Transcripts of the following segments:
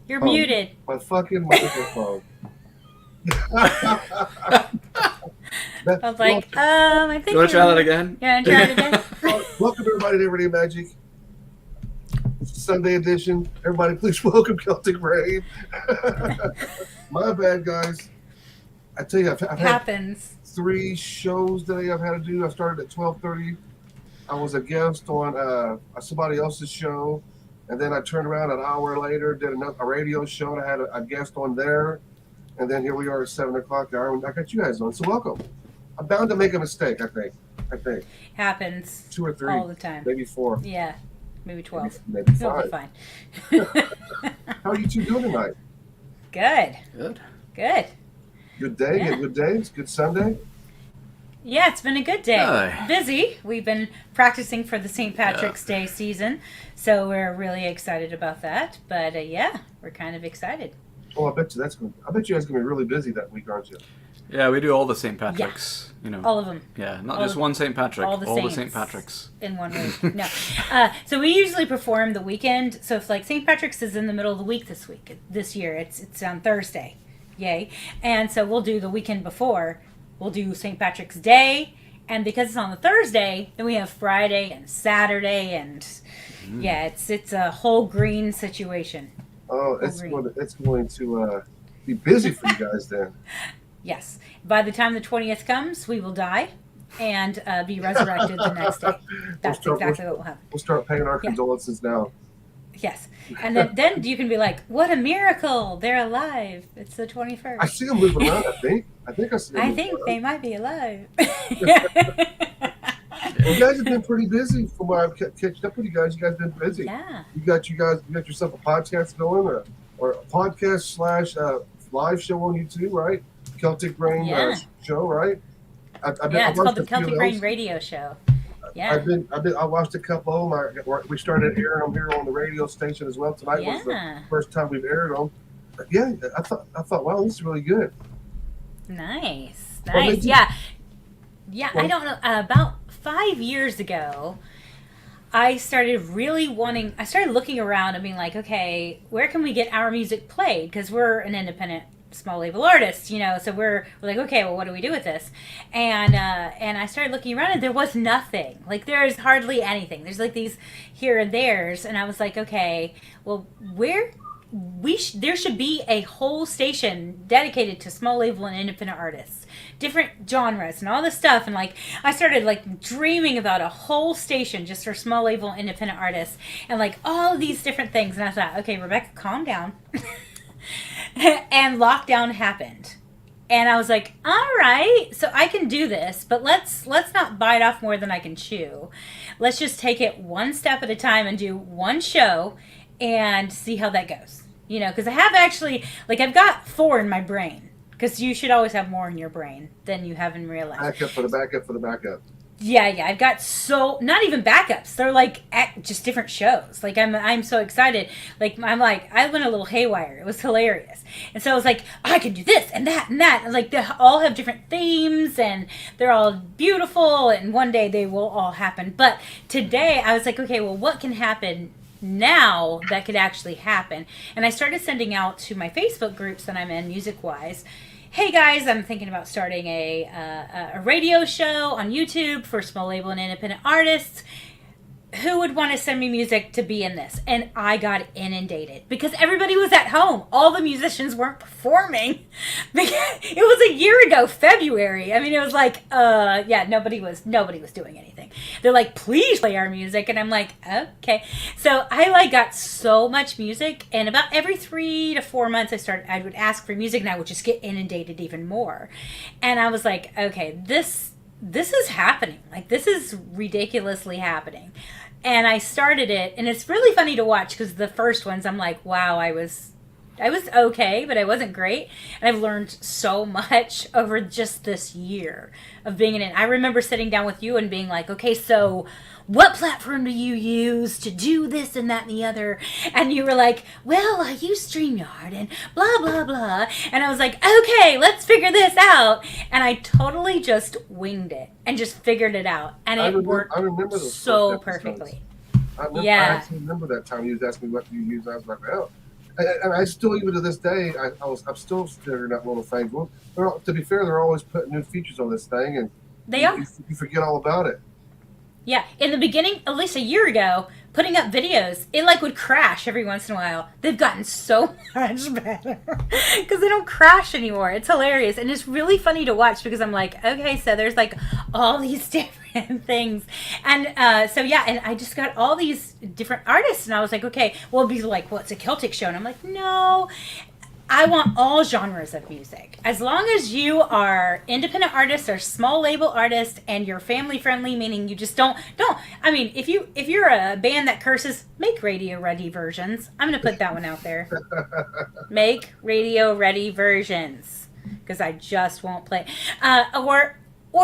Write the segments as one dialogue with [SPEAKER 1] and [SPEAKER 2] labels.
[SPEAKER 1] You're
[SPEAKER 2] Oh,
[SPEAKER 1] muted.
[SPEAKER 2] my fucking microphone.
[SPEAKER 1] I was like,
[SPEAKER 2] Welcome,
[SPEAKER 1] I
[SPEAKER 3] You
[SPEAKER 1] think
[SPEAKER 3] want to
[SPEAKER 1] you're
[SPEAKER 3] try that
[SPEAKER 1] muted.
[SPEAKER 3] again?
[SPEAKER 1] You want to try it again?
[SPEAKER 2] welcome everybody to Everyday Magic Sunday edition. Everybody, please welcome Celtic Rain. My bad, guys. I tell you, I've had
[SPEAKER 1] Happens.
[SPEAKER 2] 3 shows today. I've had to do. I started at 12:30. I was a guest on somebody else's show, and then I turned around an hour later, did a radio show, and I had a guest on there, and then here we are at 7 o'clock hour, and I got you guys on. So welcome. I'm bound to make a mistake. I think
[SPEAKER 1] Happens
[SPEAKER 2] 2 or 3,
[SPEAKER 1] all the time.
[SPEAKER 2] maybe 4,
[SPEAKER 1] Yeah, maybe
[SPEAKER 2] maybe,
[SPEAKER 1] 12.
[SPEAKER 2] maybe
[SPEAKER 1] It'll be
[SPEAKER 2] 5.
[SPEAKER 1] fine.
[SPEAKER 2] How are you two doing tonight?
[SPEAKER 1] Good.
[SPEAKER 3] Good.
[SPEAKER 1] Good.
[SPEAKER 2] Good day.
[SPEAKER 1] Yeah.
[SPEAKER 2] Good day. It's good Sunday.
[SPEAKER 1] Yeah, it's been a good day.
[SPEAKER 3] Aye.
[SPEAKER 1] Busy. We've been practicing for the St. Patrick's Day season, so we're really excited about that. But yeah, we're kind of excited.
[SPEAKER 2] Oh, I bet you that's going. I bet you guys gonna be really busy that week, aren't you?
[SPEAKER 3] Yeah, we do all the St. Patrick's. You know.
[SPEAKER 1] All of them.
[SPEAKER 3] Yeah, not
[SPEAKER 1] all
[SPEAKER 3] just
[SPEAKER 1] of-
[SPEAKER 3] one St. Patrick.
[SPEAKER 1] all the
[SPEAKER 3] All the
[SPEAKER 1] saints.
[SPEAKER 3] St. Patrick's.
[SPEAKER 1] In 1 week. No. So we usually perform the weekend. So if like St. Patrick's is in the middle of the week this year, it's on Thursday. Yay. And so we'll do the weekend before. We'll do St. Patrick's Day. And because it's on the Thursday, then we have Friday and Saturday. And yeah, it's a whole green situation.
[SPEAKER 2] Oh,
[SPEAKER 1] Agree.
[SPEAKER 2] it's going to be busy for you guys then.
[SPEAKER 1] Yes. By the time the 20th comes, we will die and be resurrected the next day. That's exactly what will happen.
[SPEAKER 2] We'll start paying our
[SPEAKER 1] Yeah.
[SPEAKER 2] condolences now.
[SPEAKER 1] Yes. And then you can be like, what a miracle. They're alive. It's the 21st.
[SPEAKER 2] I see them moving around. I think I see them.
[SPEAKER 1] I
[SPEAKER 2] moving
[SPEAKER 1] think
[SPEAKER 2] around.
[SPEAKER 1] they might be alive.
[SPEAKER 2] You guys have been pretty busy from what I've catched up with you guys. You guys have been busy.
[SPEAKER 1] Yeah.
[SPEAKER 2] You got yourself a podcast going, or a podcast slash live show on YouTube, right? Celtic Rain
[SPEAKER 1] Yeah.
[SPEAKER 2] show, right?
[SPEAKER 1] Yeah, it's called
[SPEAKER 2] watched
[SPEAKER 1] the
[SPEAKER 2] a few of
[SPEAKER 1] Celtic Rain
[SPEAKER 2] those.
[SPEAKER 1] Radio Show. Yeah.
[SPEAKER 2] I watched a couple of them. We started airing them here on the radio station as well. Tonight was the
[SPEAKER 1] Yeah.
[SPEAKER 2] first time we've aired them. But yeah, I thought, wow, this is really good.
[SPEAKER 1] Nice.
[SPEAKER 2] Well, they
[SPEAKER 1] Nice.
[SPEAKER 2] do-
[SPEAKER 1] Yeah. Yeah, I
[SPEAKER 2] Well-
[SPEAKER 1] don't know. About 5 years ago, I started looking around and being like, okay, where can we get our music played? Because we're an independent small label artist, so we're like, okay, well, what do we do with this? And I started looking around and there was nothing. Like, there's hardly anything. There's like these here and there's, and I was like, okay, well, there should be a whole station dedicated to small label and independent artists, different genres and all this stuff. And like, I started like dreaming about a whole station just for small label and independent artists and like all these different things. And I thought, okay, Rebecca, calm down. And lockdown happened. And I was like, all right, so I can do this, but let's not bite off more than I can chew. Let's just take it one step at a time and do one show and see how that goes. Because I have actually, like, I've got 4 in my brain. Because you should always have more in your brain than you have in real life.
[SPEAKER 2] Backup for the backup for the backup.
[SPEAKER 1] Yeah, I've got not even backups. They're like just different shows. Like I'm so excited. Like I went a little haywire. It was hilarious. And so I was like, I can do this and that and that. And like they all have different themes and they're all beautiful. And one day they will all happen. But today I was like, okay, well, what can happen now that could actually happen? And I started sending out to my Facebook groups that I'm in, music wise. Hey guys, I'm thinking about starting a radio show on YouTube for small label and independent artists. Who would want to send me music to be in this? And I got inundated because everybody was at home. All the musicians weren't performing. It was a year ago, February. I mean, it was like, nobody was doing anything. They're like, please play our music. And I'm like, okay. So I like got so much music, and about every 3 to 4 months I would ask for music and I would just get inundated even more. And I was like, okay, this is happening. Like, this is ridiculously happening. And I started it, and it's really funny to watch because the first ones, I'm like, wow, I was okay, but I wasn't great. And I've learned so much over just this year of being in it. I remember sitting down with you and being like, okay, so what platform do you use to do this and that and the other? And you were like, well, I use StreamYard and blah, blah, blah. And I was like, okay, let's figure this out. And I totally just winged it and just figured it out. And it worked
[SPEAKER 2] I remember those
[SPEAKER 1] so
[SPEAKER 2] first episodes.
[SPEAKER 1] perfectly.
[SPEAKER 2] I
[SPEAKER 1] Yeah.
[SPEAKER 2] actually remember that time you was asking me what you use. I was like, well, And I still, even to this day, I'm still figuring out little things. Well, to be fair, they're always putting new features on this thing, and
[SPEAKER 1] They are.
[SPEAKER 2] you forget all about it.
[SPEAKER 1] Yeah, in the beginning, at least a year ago, putting up videos, it like would crash every once in a while. They've gotten so much better because they don't crash anymore. It's hilarious, and it's really funny to watch because I'm like, okay, so there's like all these different things, and so yeah, and I just got all these different artists, and I was like, okay, well, it'd be like, well, it's a Celtic show, and I'm like, no. I want all genres of music. As long as you are independent artists or small label artists and you're family friendly, meaning you just don't I mean, if you're a band that curses, make radio ready versions. I'm going to put that one out there. Make radio ready versions because I just won't play. Or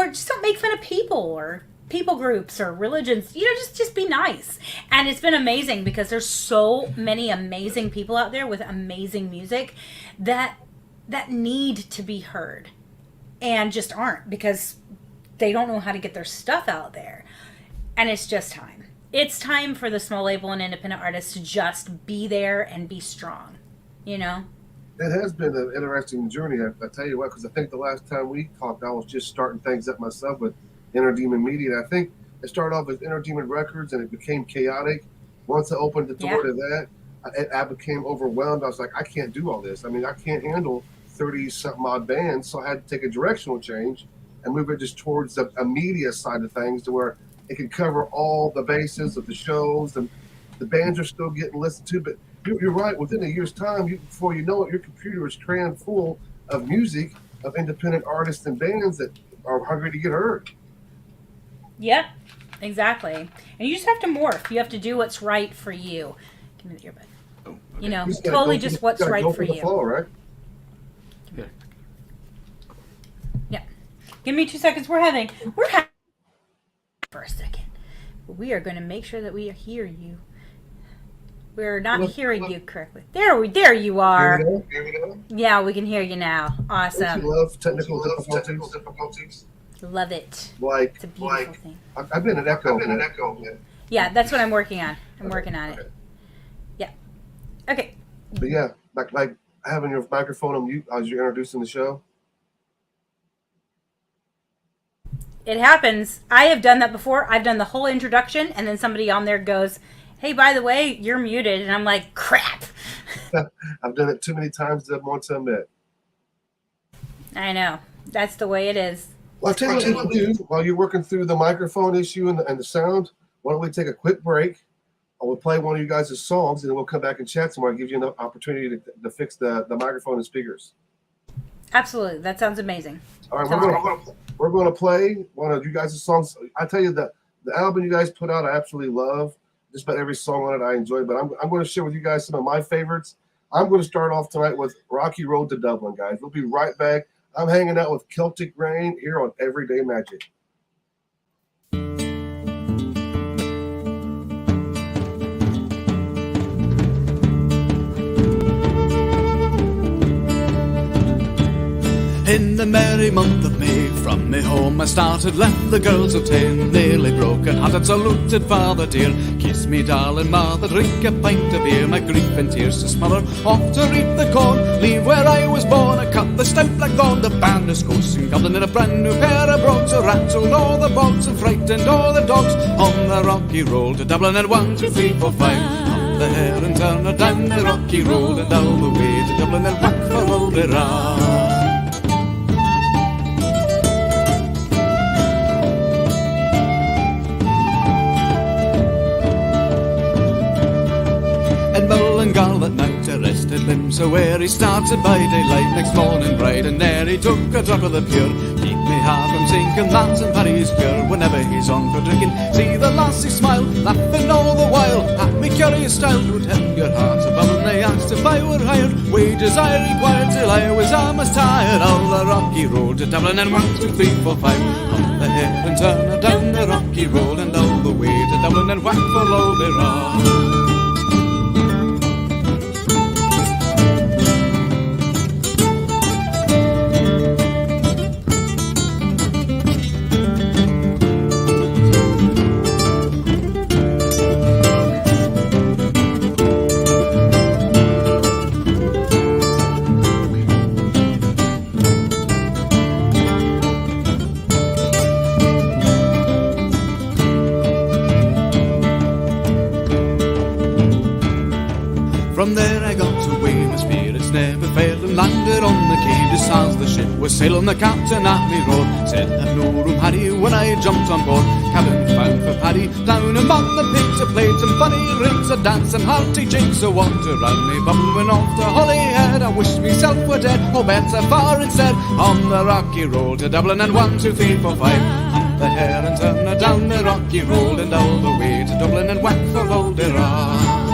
[SPEAKER 1] just don't make fun of people or people groups or religions. Just be nice. And it's been amazing because there's so many amazing people out there with amazing music that need to be heard and just aren't because they don't know how to get their stuff out there. And it's just time. It's time for the small label and independent artists to just be there and be strong, It
[SPEAKER 2] has been an interesting journey, I tell you what, because I think the last time we talked, I was just starting things up myself with Inner Demon Media. I think it started off with Inner Demon Records, and it became chaotic. Once I opened the door to that, I became overwhelmed. I was like, I can't do all this. I mean, I can't handle 30-something odd bands, so I had to take a directional change and move it just towards a media side of things to where it can cover all the bases of the shows, and the bands are still getting listened to. But you're right, within a year's time, before you know it, your computer is crammed full of music, of independent artists and bands that are hungry to get heard.
[SPEAKER 1] Yep, exactly. And you just have to morph. You have to do what's right for you. Give me the earbud.
[SPEAKER 3] Oh, okay.
[SPEAKER 1] Totally just what's right for you.
[SPEAKER 2] Flow, right?
[SPEAKER 3] Yeah.
[SPEAKER 1] Yeah. Give me 2 seconds. We're having for a second. We are going to make sure that we hear you. We're not hearing you correctly. There you are.
[SPEAKER 2] Hear me now?
[SPEAKER 1] Yeah, we can hear you now. Awesome.
[SPEAKER 2] Don't you love technical difficulties?
[SPEAKER 1] Love it.
[SPEAKER 2] Like,
[SPEAKER 1] It's a beautiful thing.
[SPEAKER 2] I've been an echo. Man.
[SPEAKER 1] Yeah, that's what I'm working on. I'm working on it. Yeah. Okay.
[SPEAKER 2] But yeah, like having your microphone on mute as you're introducing the show.
[SPEAKER 1] It happens. I have done that before. I've done the whole introduction, and then somebody on there goes, hey, by the way, you're muted. And I'm like, crap.
[SPEAKER 2] I've done it too many times to want to admit.
[SPEAKER 1] I know. That's the way it is.
[SPEAKER 2] Well, I'll tell you what we'll do while you're working through the microphone issue and the sound. Why don't we take a quick break? I will play one of you guys' songs, and then we'll come back and chat some more. I'll give you an opportunity to fix the microphone and speakers.
[SPEAKER 1] Absolutely. That sounds amazing.
[SPEAKER 2] All right, we're going to play one of you guys' songs. I tell you, the album you guys put out, I absolutely love. Just about every song on it I enjoy, but I'm going to share with you guys some of my favorites. I'm going to start off tonight with Rocky Road to Dublin, guys. We'll be right back. I'm hanging out with Celtic Rain here on Everyday Magic.
[SPEAKER 4] In the merry month of May, from me home I started, left the girls of 10, nearly broken hearted, saluted father dear, kiss me darling mother, drink a pint of beer, my grief and tears to smother, off to reap the corn, leave where I was born, I cut the stout black thorn, the band is coursing Dublin in a brand new pair of brogues, I rattled all the bogs and frightened all the dogs, on the rocky road to Dublin, and 1, 2, 3, 4, 5, up the hair and turn her down the rocky road, and all the way to Dublin, and whack for all the run. Mullingar at night arrested him, so where he started by daylight next morning bright, and there he took a drop of the pure, keep me heart from sinking, man's and Paddy's cure, whenever he's on for drinking, see the lassie smile, laughing all the while, at me curious style, would help your heart above, and they asked if I were hired, wages I required till I was almost tired, all the rocky road to Dublin, and 1, 2, 3, 4, 5, up the hill and turn her down the rocky road, and all the way to Dublin, and whack for all the run. never failed and landed on the quay. Just as the ship was sailing, the captain at me roared, said, "I've no room, Harry," when I jumped on board. Cabin found for Paddy, down among the pigs, a played some funny rigs, a dance and hearty jigs, a water round me bubbling off the Holyhead. I wished myself were dead, oh better far instead. On the rocky road to Dublin, and 1, 2, 3, 4, 5. Up the Hare and turn down the rocky road, and all the way to Dublin, and whack for Balderrah.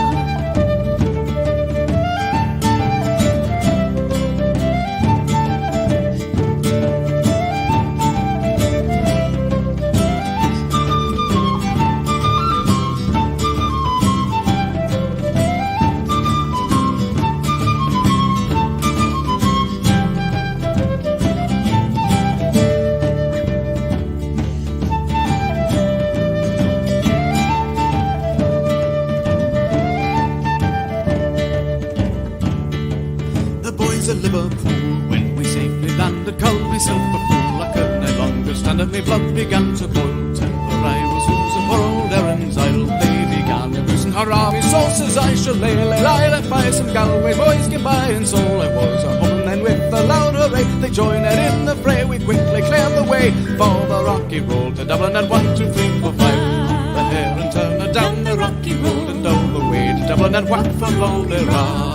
[SPEAKER 4] My blood began to boil. Temper I was losing for old errands idle. They began to loosen her army sauces. I shall lay let by some Galway boys get by. And so I was a home, and with a loud hooray they joined in the fray. We quickly cleared the way for the rocky road to Dublin, and 1, 2, 3, 4, 5. Up the Hare and turn down the rocky road, and all the way to Dublin, and whack for Balderrah.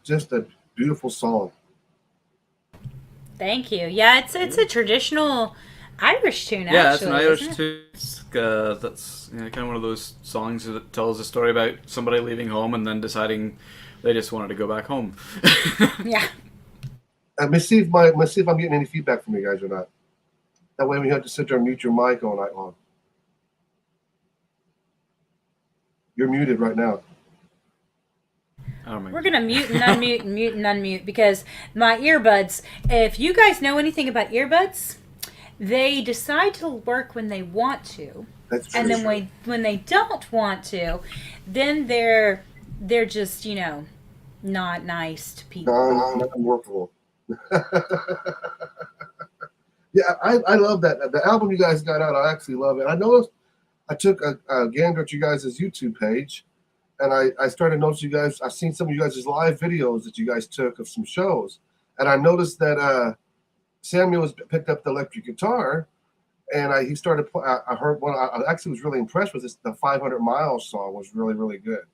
[SPEAKER 2] Just a beautiful song.
[SPEAKER 1] Thank you. Yeah, it's a traditional Irish tune. Actually,
[SPEAKER 3] yeah, it's an Irish tune. That's kind of one of those songs that tells a story about somebody leaving home and then deciding they just wanted to go back home.
[SPEAKER 1] Yeah.
[SPEAKER 2] Let me see if I'm getting any feedback from you guys or not. That way we have to sit there and mute your mic all night long. You're muted right now.
[SPEAKER 1] We're going to mute and unmute and mute and unmute because my earbuds, if you guys know anything about earbuds, they decide to work when they want to.
[SPEAKER 2] That's true.
[SPEAKER 1] And then when they don't want to, then they're just, not nice to people.
[SPEAKER 2] Non-workable. Yeah, I love that. The album you guys got out, I actually love it. I noticed, I took a gander at you guys' YouTube page, and I started noticing you guys. I've seen some of you guys' live videos that you guys took of some shows, and I noticed that Samuel has picked up the electric guitar, and he started. I heard one. I actually was really impressed with this. The 500 Miles song was really, really good,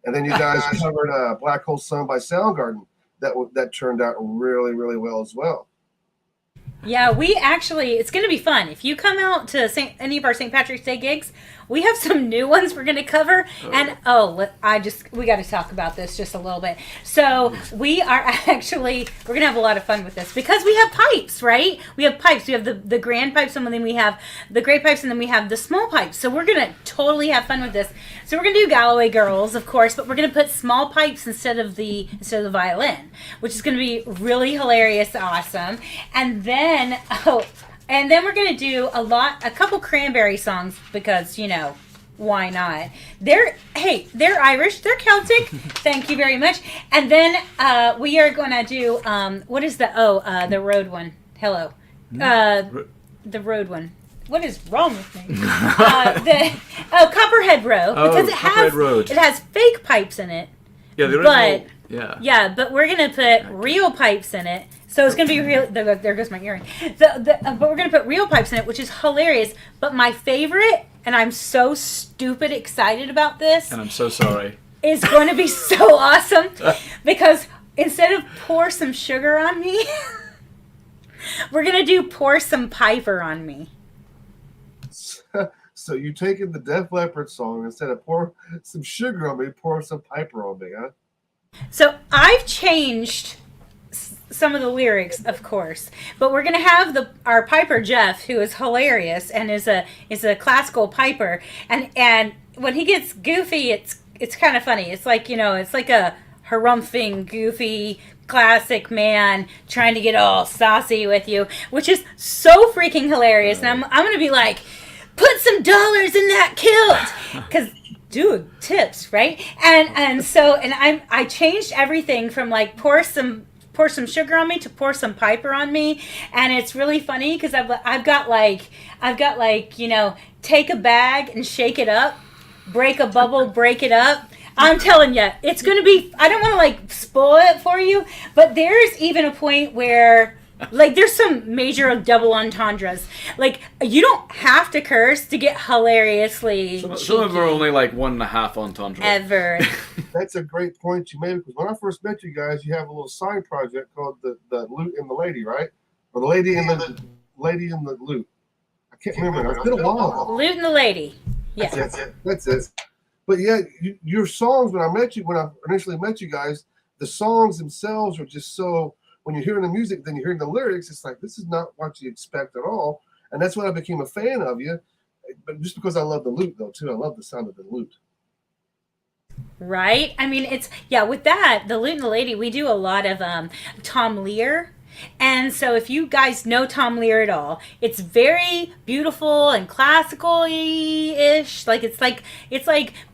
[SPEAKER 2] and then you guys covered Black Hole Sun by Soundgarden. That turned out really, really well as well.
[SPEAKER 1] Yeah, it's going to be fun. If you come out to any of our St. Patrick's Day gigs, we have some new ones we're going to cover. And we got to talk about this just a little bit. So we're going to have a lot of fun with this because we have pipes, right? We have pipes. We have the grand pipes, and then we have the great pipes, and then we have the small pipes. So we're going to totally have fun with this. So we're going to do Galloway Girls, of course, but we're going to put small pipes instead of the violin, which is going to be really hilarious, awesome. And then we're going to do a couple Cranberry songs because, why not? They're Irish, they're Celtic. Thank you very much. And then we are going to do what is the road one? Hello. The road one. What is wrong with me? Copperhead Row, because it has fake pipes in it.
[SPEAKER 3] Yeah, the original.
[SPEAKER 1] Yeah, but we're gonna put real pipes in it, so it's gonna be real. There goes my earring. But we're gonna put real pipes in it, which is hilarious. But my favorite, and I'm so stupid excited about this,
[SPEAKER 3] and I'm so sorry,
[SPEAKER 1] is going to be so awesome because instead of pour some sugar on me, we're gonna do pour some Piper on me.
[SPEAKER 2] So you taking the Def Leppard song, instead of pour some sugar on me, pour some Piper on me, huh?
[SPEAKER 1] So I've changed some of the lyrics, of course, but we're gonna have our Piper Jeff, who is hilarious and is a classical piper, and when he gets goofy, it's kind of funny. It's like it's like a harumphing, goofy, classic man trying to get all saucy with you, which is so freaking hilarious. And I'm going to be like, put some dollars in that kilt. Because, dude, tips, right? And I changed everything from like pour some sugar on me to pour some Piper on me. And it's really funny because I've got like, you know, take a bag and shake it up, break a bubble, break it up. I'm telling you, it's going to be, I don't want to like spoil it for you, but there's even a point where like there's some major double entendres. Like you don't have to curse to get hilariously
[SPEAKER 3] Some of them are only like 1.5 entendre.
[SPEAKER 1] ever.
[SPEAKER 2] That's a great point you made, because when I first met you guys, you have a little side project called the Lute and the Lady, right? Or the Lady and the Lute. I can't remember. It's been a while.
[SPEAKER 1] Lute and the Lady. Yeah.
[SPEAKER 2] That's it. But yeah, your songs, when I initially met you guys, the songs themselves are just so, when you're hearing the music, then you're hearing the lyrics, it's like, this is not what you expect at all. And that's when I became a fan of you. But just because I love the lute, though, too. I love the sound of the lute.
[SPEAKER 1] Right? I mean, with that, the Lute and the Lady, we do a lot of Tom Lear. And so if you guys know Tom Lear at all, it's very beautiful and classical-ish. Like it's like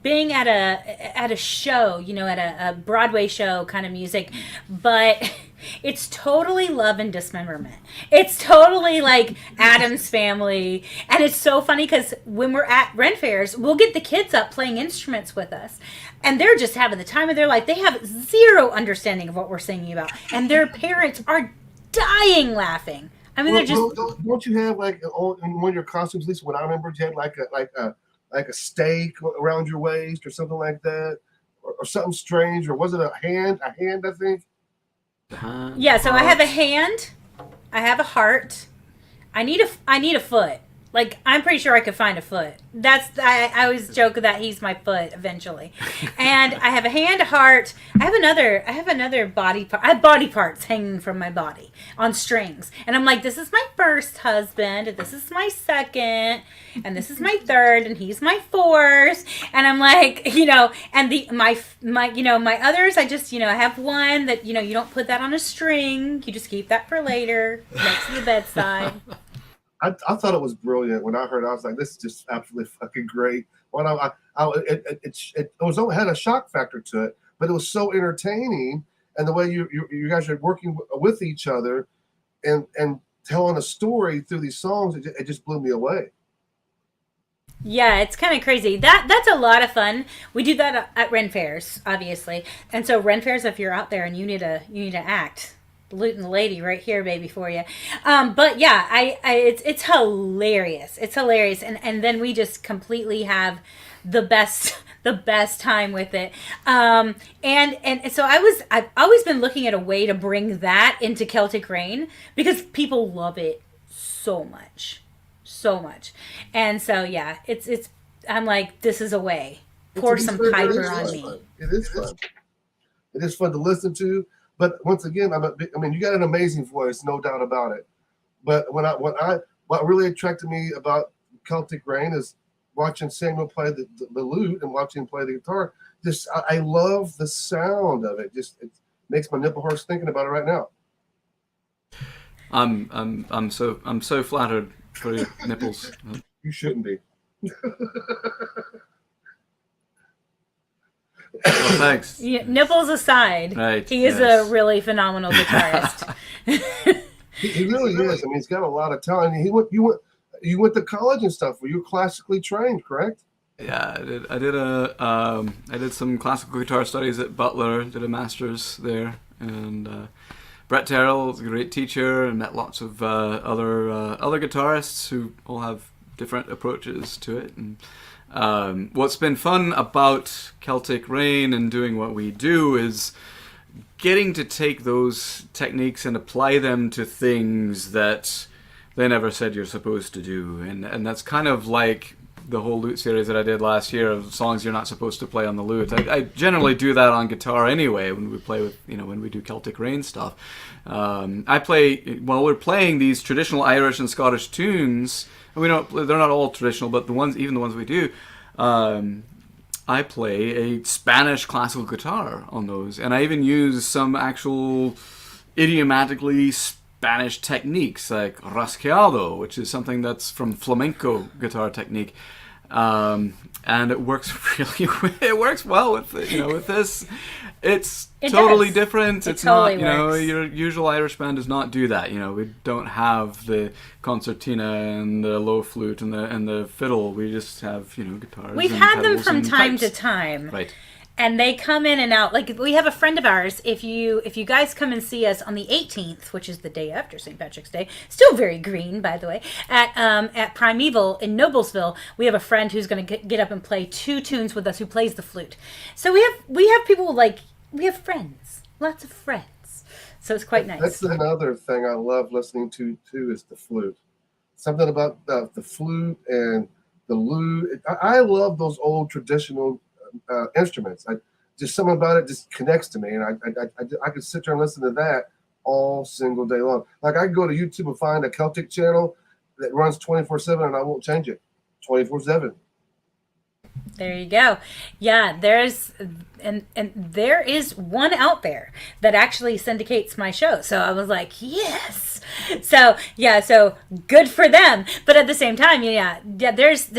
[SPEAKER 1] being at a show, you know, at a Broadway show kind of music, but it's totally love and dismemberment. It's totally like Addams Family. And it's so funny because when we're at Ren fairs, we'll get the kids up playing instruments with us. And they're just having the time of their life. They have zero understanding of what we're singing about. And their parents are dying laughing. I mean, they're just.
[SPEAKER 2] Don't you have like in one of your costumes? At least what I remember, you had like a stake around your waist or something like that, or something strange, or was it a hand? A hand, I think.
[SPEAKER 1] Yeah. So I have a hand. I have a heart. I need a foot. Like, I'm pretty sure I could find a foot. I always joke that he's my foot eventually. And I have a hand, a heart. I have another body part. I have body parts hanging from my body on strings. And I'm like, this is my first husband, and this is my second, and this is my third, and he's my fourth. And I'm like, you know, and my others, I just, you know, I have one that, you know, you don't put that on a string. You just keep that for later next to the bedside.
[SPEAKER 2] I thought it was brilliant when I heard it. I was like, this is just absolutely fucking great. When it had a shock factor to it, but it was so entertaining, and the way you guys are working with each other and telling a story through these songs, it just blew me away.
[SPEAKER 1] Yeah, it's kind of crazy. That's a lot of fun. We do that at Ren fairs, obviously, and so Ren fairs, if you're out there and you need to act. Lute and the Lady right here, baby, for you. But yeah, it's hilarious. It's hilarious, and then we just completely have the best time with it. And so I've always been looking at a way to bring that into Celtic Rain because people love it so much. And so yeah, it's I'm like, this is a way. Pour some Piper on me.
[SPEAKER 2] It is fun. It is fun to listen to. But once again, I mean, you got an amazing voice, no doubt about it. But what really attracted me about Celtic Rain is watching Samuel play the lute and watching him play the guitar. I love the sound of it. It makes my nipple hurt thinking about it right now.
[SPEAKER 3] I'm so flattered for your nipples.
[SPEAKER 2] You shouldn't be.
[SPEAKER 3] Well, thanks.
[SPEAKER 1] Yeah, nipples aside,
[SPEAKER 3] right,
[SPEAKER 1] he is a really phenomenal guitarist.
[SPEAKER 2] he really is. I mean, he's got a lot of talent. You went to college and stuff. Were you classically trained, correct?
[SPEAKER 3] Yeah, I did some classical guitar studies at Butler. Did a master's there, and Brett Terrell is a great teacher, and met lots of other guitarists who all have different approaches to it. And what's been fun about Celtic Rain and doing what we do is getting to take those techniques and apply them to things that they never said you're supposed to do. And that's kind of like the whole lute series that I did last year of songs you're not supposed to play on the lute. I generally do that on guitar anyway when we play with, when we do Celtic Rain stuff. While we're playing these traditional Irish and Scottish tunes, they're not all traditional, but even the ones we do, I I play a Spanish classical guitar on those, and I even use some actual idiomatically Spanish techniques like rasqueado, which is something that's from flamenco guitar technique. And it works it works well with with this. It totally
[SPEAKER 1] does.
[SPEAKER 3] different.
[SPEAKER 1] It
[SPEAKER 3] It's
[SPEAKER 1] totally
[SPEAKER 3] not,
[SPEAKER 1] works.
[SPEAKER 3] your usual Irish band does not do that. We don't have the concertina and the low flute and the fiddle. We just have, guitars.
[SPEAKER 1] We've
[SPEAKER 3] and
[SPEAKER 1] had them
[SPEAKER 3] pedals
[SPEAKER 1] from
[SPEAKER 3] and
[SPEAKER 1] time to
[SPEAKER 3] pipes.
[SPEAKER 1] time.
[SPEAKER 3] Right.
[SPEAKER 1] And they come in and out. Like, we have a friend of ours. If you guys come and see us on the 18th, which is the day after St. Patrick's Day, still very green, by the way, at Primeval in Noblesville, we have a friend who's going to get up and play 2 tunes with us, who plays the flute. So we have people, like, we have friends, lots of friends. So it's quite nice.
[SPEAKER 2] That's another thing I love listening to too, is the flute. Something about the flute and the lute. I love those old traditional instruments. Just something about it just connects to me, and I could sit there and listen to that all single day long. Like, I can go to YouTube and find a Celtic channel that runs 24/7, and I won't change it 24/7.
[SPEAKER 1] There you go. Yeah, there is one out there that actually syndicates my show. So I was like, yes. So yeah, so good for them. But at the same time, there's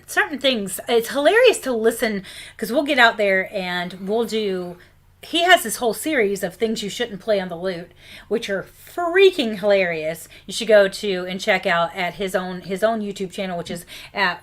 [SPEAKER 1] certain things. It's hilarious to listen, because we'll get out there and we'll do. He has this whole series of things you shouldn't play on the lute, which are freaking hilarious. You should go to and check out at his own YouTube channel, which is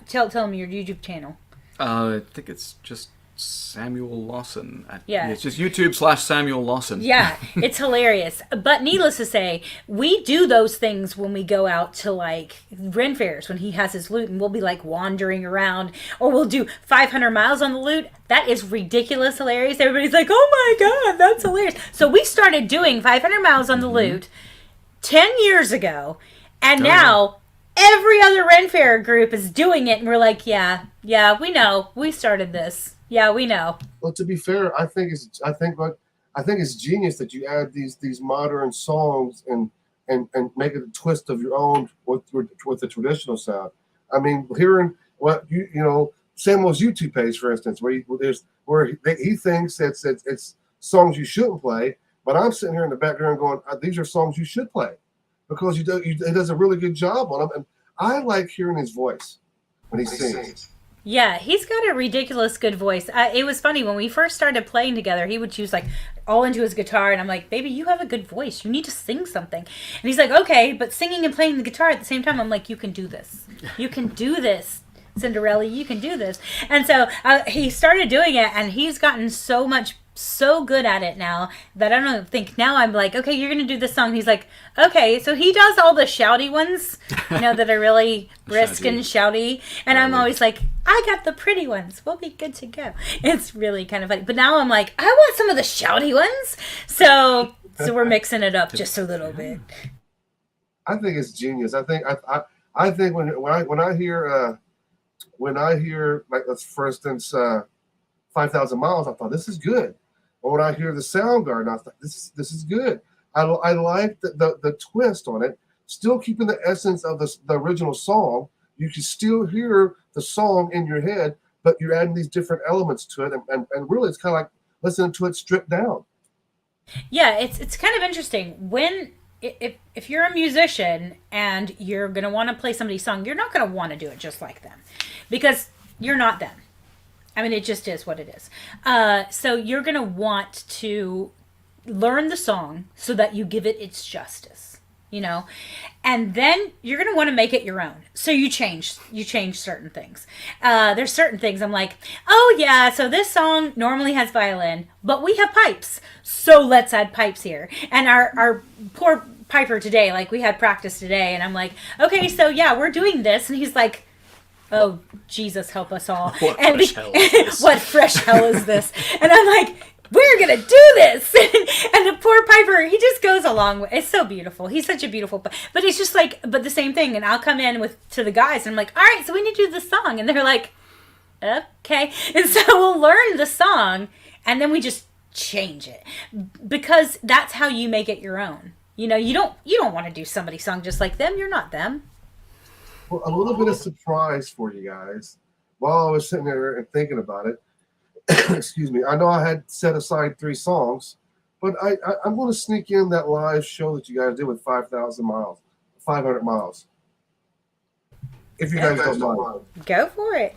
[SPEAKER 1] tell him your YouTube channel.
[SPEAKER 3] I think it's just Samuel Lawson.
[SPEAKER 1] Yeah.
[SPEAKER 3] It's just YouTube/Samuel Lawson.
[SPEAKER 1] Yeah, it's hilarious. But needless to say, we do those things when we go out to, like, Ren fairs, when he has his lute, and we'll be, like, wandering around, or we'll do 500 miles on the lute. That is ridiculous hilarious. Everybody's like, oh my God, that's hilarious. So we started doing 500 miles on the lute 10 years ago, and now every other Ren fair group is doing it, and we're like, yeah, we know. We started this. Yeah, we know.
[SPEAKER 2] Well, to be fair, I think it's genius that you add these modern songs and make it a twist of your own with the traditional sound. I mean, hearing what Samuel's YouTube page, for instance, where he thinks it's songs you shouldn't play, but I'm sitting here in the background going, these are songs you should play, because he does a really good job on them, and I like hearing his voice when he sings.
[SPEAKER 1] Yeah, he's got a ridiculous good voice. It was funny, when we first started playing together, he would choose, like, all into his guitar, and I'm like, baby, you have a good voice. You need to sing something. And he's like, okay, but singing and playing the guitar at the same time, I'm like, you can do this. You can do this, Cinderella. You can do this. And so he started doing it, and he's gotten so good at it now that I don't think, now I'm like, okay, you're going to do this song. He's like, okay. So he does all the shouty ones, that are really brisk and shouty. And I'm always like, I got the pretty ones. We'll be good to go. It's really kind of funny. But now I'm like, I want some of the shouty ones. So we're mixing it up just a little bit.
[SPEAKER 2] I think it's genius. I think when I hear like, for instance, 5,000 miles, I thought, this is good. Or when I hear the Soundgarden, I thought, this is good. I like the twist on it, still keeping the essence of the original song. You can still hear the song in your head, but you're adding these different elements to it, and really it's kind of like listening to it stripped down.
[SPEAKER 1] Yeah, it's kind of interesting. If you're a musician and you're going to want to play somebody's song, you're not going to want to do it just like them, because you're not them. I mean, it just is what it is. So you're going to want to learn the song so that you give it its justice, and then you're going to want to make it your own. So you change certain things. There's certain things I'm like, oh yeah, so this song normally has violin, but we have pipes. So let's add pipes here. And our poor piper today, like, we had practice today, and I'm like, okay, so yeah, we're doing this. And he's like, oh, Jesus, help us all.
[SPEAKER 3] What fresh hell is this?
[SPEAKER 1] What fresh hell is this? And I'm like, we're going to do this. And the poor piper, he just goes along with it. It's so beautiful. He's such a beautiful, but it's just like, but the same thing. And I'll come in to the guys, and I'm like, all right, so we need to do this song. And they're like, okay. And so we'll learn the song, and then we just change it, because that's how you make it your own. You don't want to do somebody's song just like them. You're not them.
[SPEAKER 2] Well, a little bit of surprise for you guys. while I was sitting there and thinking about it, excuse me, I know I had set aside 3 songs, but I'm going to sneak in that live show that you guys did with 5,000 miles, 500 miles. If you guys don't mind.
[SPEAKER 1] Go for it.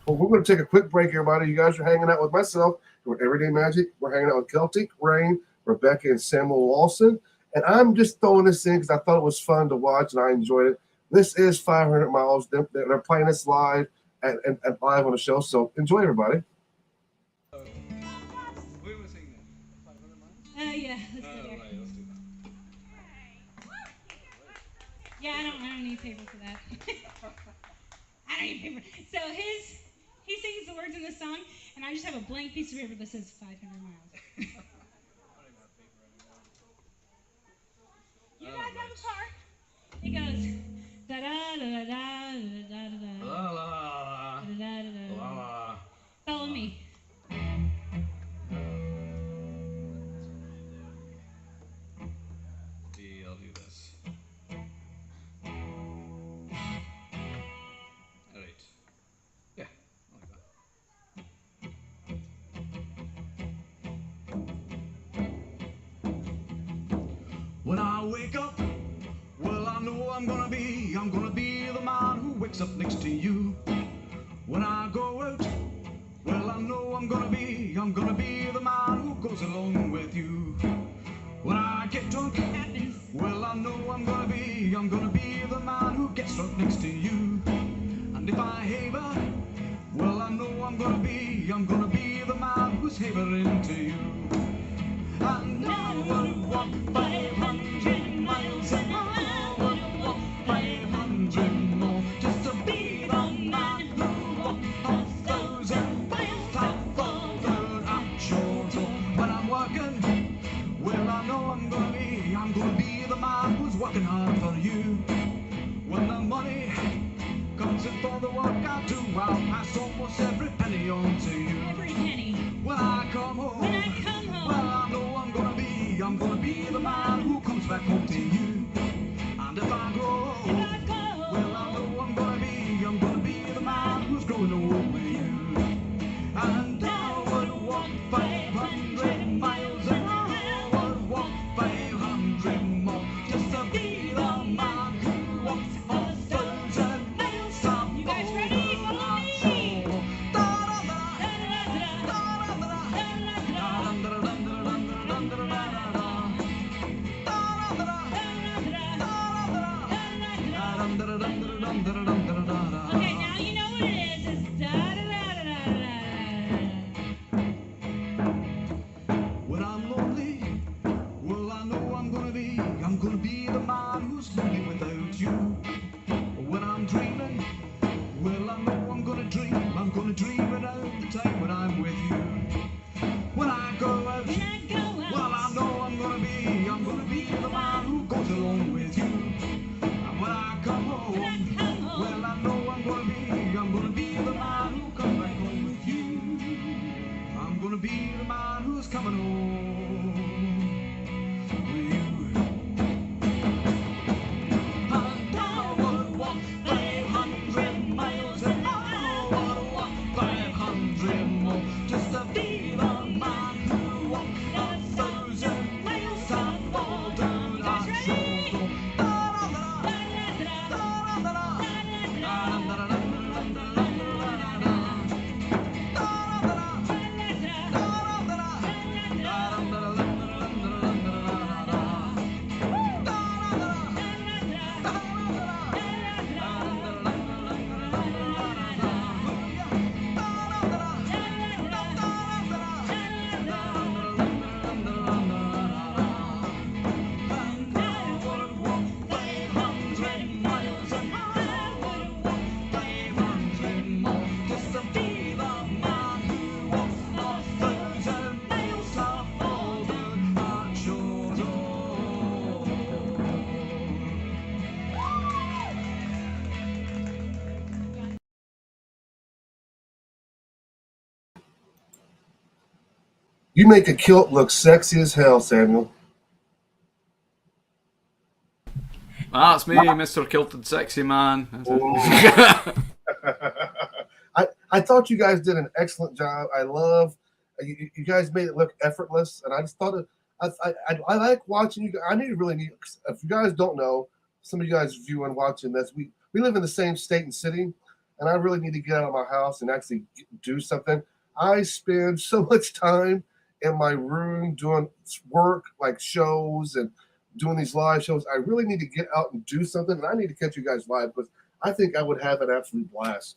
[SPEAKER 2] Well, we're going to take a quick break, everybody. You guys are hanging out with myself. We're Everyday Magic. We're hanging out with Celtic Rain, Rebecca, and Samuel Lawson. And I'm just throwing this in because I thought it was fun to watch and I enjoyed it. This is 500 miles. They're playing this live and live on the show. So enjoy, everybody.
[SPEAKER 3] We were singing 500 miles?
[SPEAKER 1] Yeah, let's go there.
[SPEAKER 3] Right, let's do that.
[SPEAKER 1] Yeah, I don't need paper for that. I don't need paper. So he sings the words in the song, and I just have a blank piece of paper that says 500 miles. You guys have a part. It goes da da da da da da da
[SPEAKER 3] La la
[SPEAKER 1] da da da
[SPEAKER 3] la
[SPEAKER 1] da.
[SPEAKER 3] la.
[SPEAKER 1] Follow me.
[SPEAKER 3] I'll do this. All right. Yeah, like that.
[SPEAKER 4] When I wake up, well, I know I'm gonna be the man who wakes up next to you. When I go out, well, I know I'm gonna be the man who goes along with you. When I get drunk, well, I know I'm gonna be the man who gets drunk next to you. And if I haver, well, I know I'm gonna be the man who's havering to you. And I would walk 500 miles and I would walk 500 more just to be the man who walked 1,000 miles to forward at your door. When I'm working, well, I know I'm gonna be the man who's working hard for you. When the money comes in for the work I do, I'll pass almost every penny on to you.
[SPEAKER 1] Every penny.
[SPEAKER 4] When I come home, well, I know I'm gonna be the man who comes back home to you. And if I grow old, well, I know I'm gonna be the man who's growing old with you. And I would walk 500 miles and I would walk 500 more just to be the man who walks 1,000 miles.
[SPEAKER 1] You guys ready? Follow me. Okay, now you know what it is. It's da da da da da da.
[SPEAKER 4] When I'm lonely, well, I know I'm gonna be the man who's lonely without you. When I'm dreaming, well, I know I'm gonna dream it out the time when I'm with you. When I go out, well, I know I'm gonna be the man who goes along with you. And when I come home, well, I know I'm gonna be the man who comes back home with you. I'm gonna be the man who's coming home with you. And I would walk 500 miles and I would walk 500 more just to be the man who walked 1,000 miles and fall down at your door.
[SPEAKER 2] You make a kilt look sexy as hell, Samuel.
[SPEAKER 3] That's me, Mr. Kilted Sexy Man.
[SPEAKER 2] I I thought you guys did an excellent job. I love you guys made it look effortless, and I just thought I like watching you. I really need. If you guys don't know, some of you guys viewing watching this, we live in the same state and city, and I really need to get out of my house and actually do something. I spend so much time in my room doing work like shows and doing these live shows. I really need to get out and do something, and I need to catch you guys live because I think I would have an absolute blast.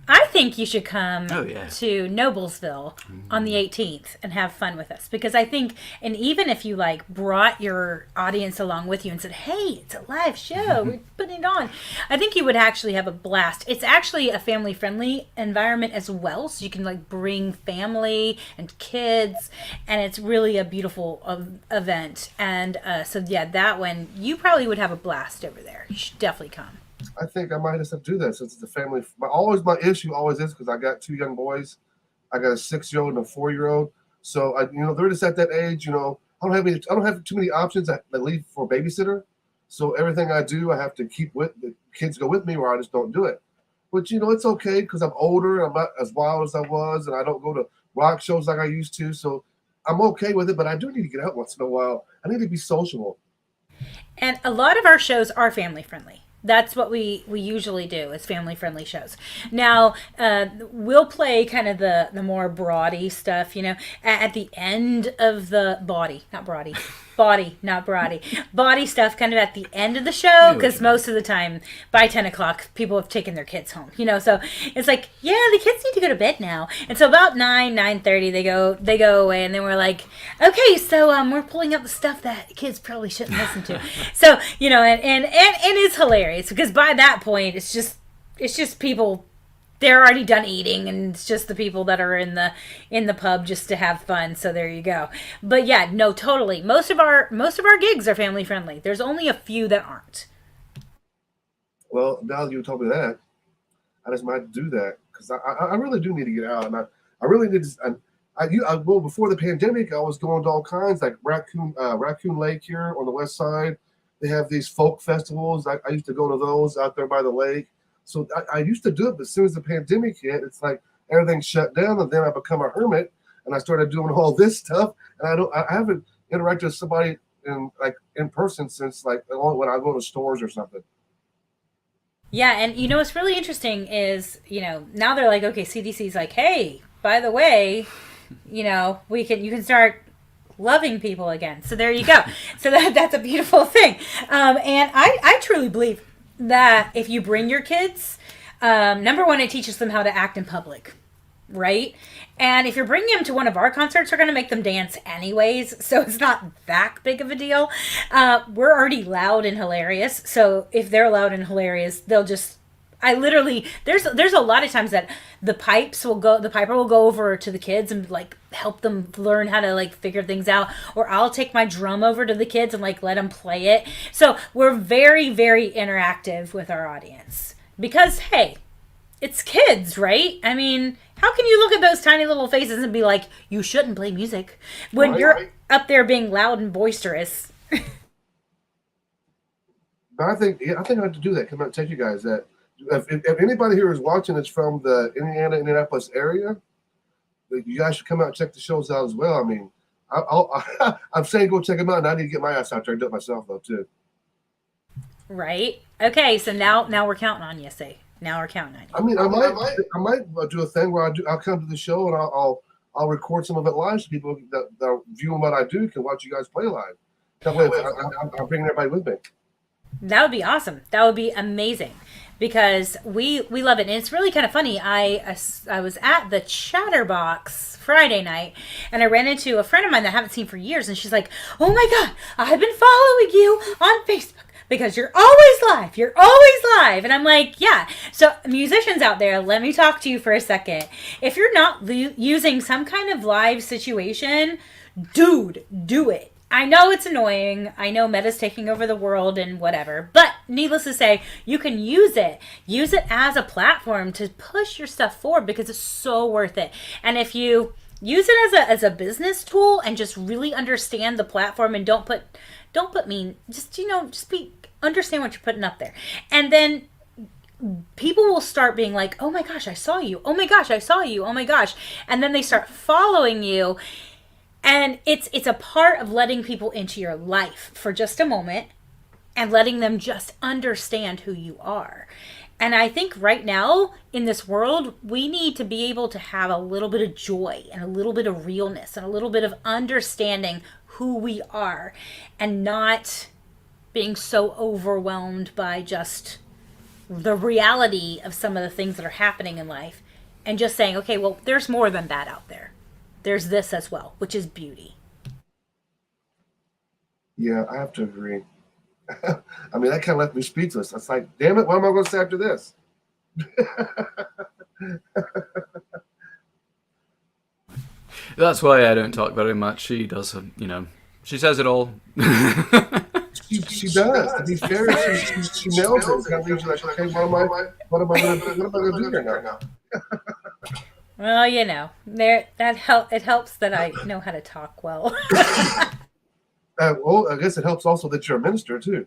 [SPEAKER 1] I think you should come
[SPEAKER 3] Oh, yeah.
[SPEAKER 1] to Noblesville on the 18th and have fun with us, because I think, and even if you like brought your audience along with you and said, hey, it's a live show, we're putting it on, I think you would actually have a blast. It's actually a family friendly environment as well, so you can like bring family and kids, and it's really a beautiful event. And so yeah, that one, you probably would have a blast over there. You should definitely come.
[SPEAKER 2] I think I might just have to do that since it's a family. My issue always is because I got 2 young boys. I got a 6-year-old and a 4-year-old. So they're just at that age. I don't have too many options that leave for a babysitter. So everything I do, I have to keep with the kids go with me, or I just don't do it. But it's okay because I'm older. I'm not as wild as I was, and I don't go to rock shows like I used to. So I'm okay with it. But I do need to get out once in a while. I need to be sociable.
[SPEAKER 1] And a lot of our shows are family friendly. That's what we usually do, is family friendly shows. Now, we'll play kind of the more broady stuff, at the end of the body, not broady. Body, not broady. Body stuff kind of at the end of the show, because most of the time by 10 o'clock people have taken their kids home, so it's like, yeah, the kids need to go to bed now. And so about 9:30 they go away, and then we're like, okay, so we're pulling up the stuff that kids probably shouldn't listen to. So and it's hilarious because by that point it's just people, they're already done eating, and it's just the people that are in the pub just to have fun. So there you go. But yeah, no, totally. Most of our gigs are family friendly. There's only a few that aren't.
[SPEAKER 2] Well, now that you told me that, I just might do that because I really do need to get out, and I really need to. Well, before the pandemic, I was going to all kinds like Raccoon Lake here on the west side. They have these folk festivals. I used to go to those out there by the lake. So I used to do it, but as soon as the pandemic hit, it's like everything shut down, and then I become a hermit, and I started doing all this stuff, and I haven't interacted with somebody in person since like when I go to stores or something.
[SPEAKER 1] Yeah, and what's really interesting is now they're like, okay, CDC's like, hey, by the way, you can start loving people again. So there you go. So that's a beautiful thing, and I truly believe that if you bring your kids, number one, it teaches them how to act in public, right? And if you're bringing them to one of our concerts, we're going to make them dance anyways, so it's not that big of a deal. We're already loud and hilarious, so if they're loud and hilarious, they'll just... there's a lot of times that the piper will go over to the kids and like help them learn how to like figure things out, or I'll take my drum over to the kids and like let them play it. So we're very, very interactive with our audience because, hey, it's kids, right? I mean, how can you look at those tiny little faces and be like, you shouldn't play music when you're up there being loud and boisterous?
[SPEAKER 2] But I think I have to do that. Come out and tell you guys that. If anybody here is watching is from the Indianapolis area, you guys should come out and check the shows out as well. I mean, I'm saying go check them out, and I need to get my ass out there and do it myself though too.
[SPEAKER 1] Right. Okay. So now we're counting on you. Now we're counting on you.
[SPEAKER 2] I mean, I might do a thing where I'll come to the show and I'll record some of it live so people that are viewing what I do can watch you guys play live. That way, I'm bringing everybody with me.
[SPEAKER 1] That would be awesome. That would be amazing. Because we love it. And it's really kind of funny. I was at the Chatterbox Friday night, and I ran into a friend of mine that I haven't seen for years, and she's like, oh my God, I've been following you on Facebook because you're always live. You're always live. And I'm like, yeah. So musicians out there, let me talk to you for a second. If you're not using some kind of live situation, dude, do it. I know it's annoying. I know Meta's taking over the world and whatever. But needless to say, you can use it. Use it as a platform to push your stuff forward because it's so worth it. And if you use it as a business tool and just really understand the platform and don't put mean, just understand what you're putting up there. And then people will start being like, oh my gosh, I saw you. Oh my gosh, I saw you. Oh my gosh. And then they start following you. And it's a part of letting people into your life for just a moment and letting them just understand who you are. And I think right now in this world, we need to be able to have a little bit of joy and a little bit of realness and a little bit of understanding who we are and not being so overwhelmed by just the reality of some of the things that are happening in life and just saying, okay, well, there's more than that out there. There's this as well, which is beauty.
[SPEAKER 2] Yeah, I have to agree. I mean, that kind of left me speechless. It's like, damn it, what am I going to say after this?
[SPEAKER 3] That's why I don't talk very much. She does, she says it all.
[SPEAKER 2] She does. To be fair, she nails it. It kind of leaves you like, okay, what am I going to do here now?
[SPEAKER 1] Well, it helps that I know how to talk well.
[SPEAKER 2] Well, I guess it helps also that you're a minister too.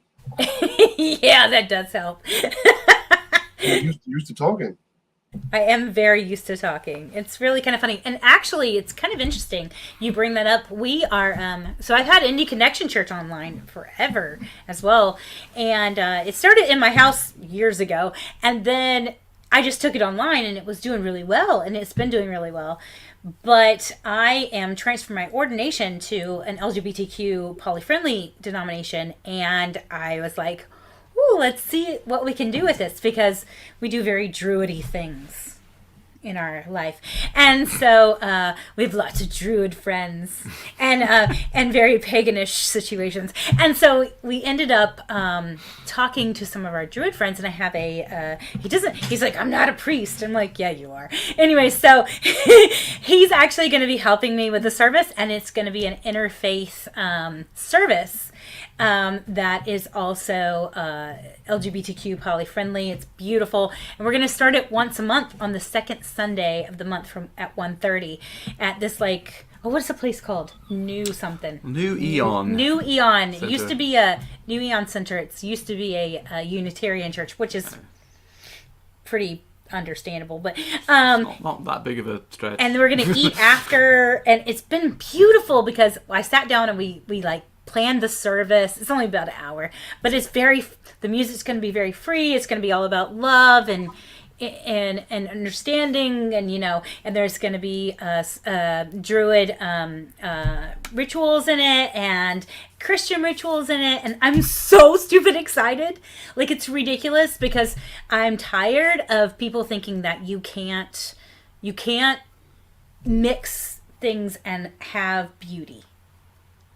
[SPEAKER 1] Yeah, that does help.
[SPEAKER 2] You're used to talking.
[SPEAKER 1] I am very used to talking. It's really kind of funny. And actually, it's kind of interesting you bring that up. We are, so I've had Indie Connection Church online forever as well. And it started in my house years ago. And then I just took it online and it was doing really well. And it's been doing really well. But I am transferring my ordination to an LGBTQ poly-friendly denomination. And I was like, ooh, let's see what we can do with this, because we do very druidy things in our life. And so we have lots of druid friends and very paganish situations. And so we ended up talking to some of our druid friends, and I have he's like, I'm not a priest. I'm like, yeah, you are. Anyway, so he's actually going to be helping me with the service, and it's going to be an interfaith service that is also LGBTQ poly-friendly. It's beautiful. And we're going to start it once a month on the second Sunday of the month at 1:30 at this, what is the place called? New something.
[SPEAKER 3] New Eon.
[SPEAKER 1] New Eon.
[SPEAKER 3] Center.
[SPEAKER 1] It used to be a New Eon Center. It used to be a Unitarian church, which is pretty understandable, but
[SPEAKER 3] it's not that big of a stretch.
[SPEAKER 1] And we're going to eat after, and it's been beautiful because I sat down and we planned the service. It's only about an hour, but the music's going to be very free. It's going to be all about love and understanding, and there's going to be druid rituals in it and Christian rituals in it, and I'm so stupid excited. It's ridiculous because I'm tired of people thinking that you can't mix things and have beauty.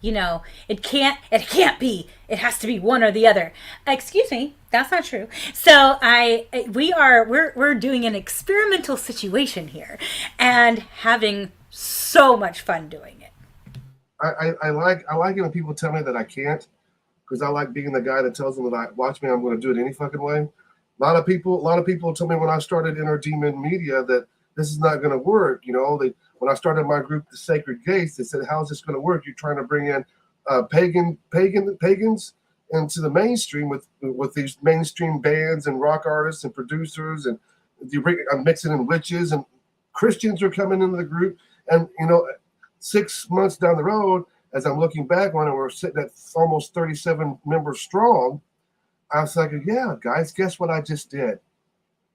[SPEAKER 1] It can't be. It has to be one or the other. Excuse me, that's not true. So we're doing an experimental situation here and having so much fun doing it.
[SPEAKER 2] I like it when people tell me that I can't, because I like being the guy that tells them that watch me, I'm going to do it any fucking way. A lot of people told me when I started Inner Demon Media that this is not going to work. When I started my group, The Sacred Gates, they said, how's this going to work? You're trying to bring in pagans into the mainstream with these mainstream bands and rock artists and producers, and I'm mixing in witches, and Christians are coming into the group. And 6 months down the road, as I'm looking back on it, we're sitting at almost 37 members strong. I was like, yeah, guys, guess what I just did?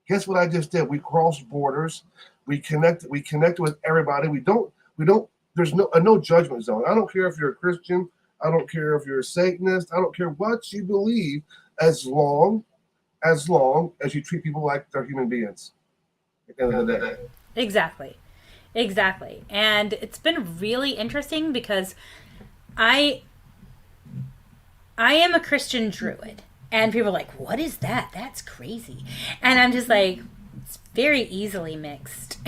[SPEAKER 2] Guess what I just did? We crossed borders. We connected with everybody. There's no judgment zone. I don't care if you're a Christian. I don't care if you're a Satanist. I don't care what you believe, as long as you treat people like they're human beings at the end of the day.
[SPEAKER 1] Exactly. And it's been really interesting because I am a Christian druid. And people are like, what is that? That's crazy. And I'm just like, it's very easily mixed.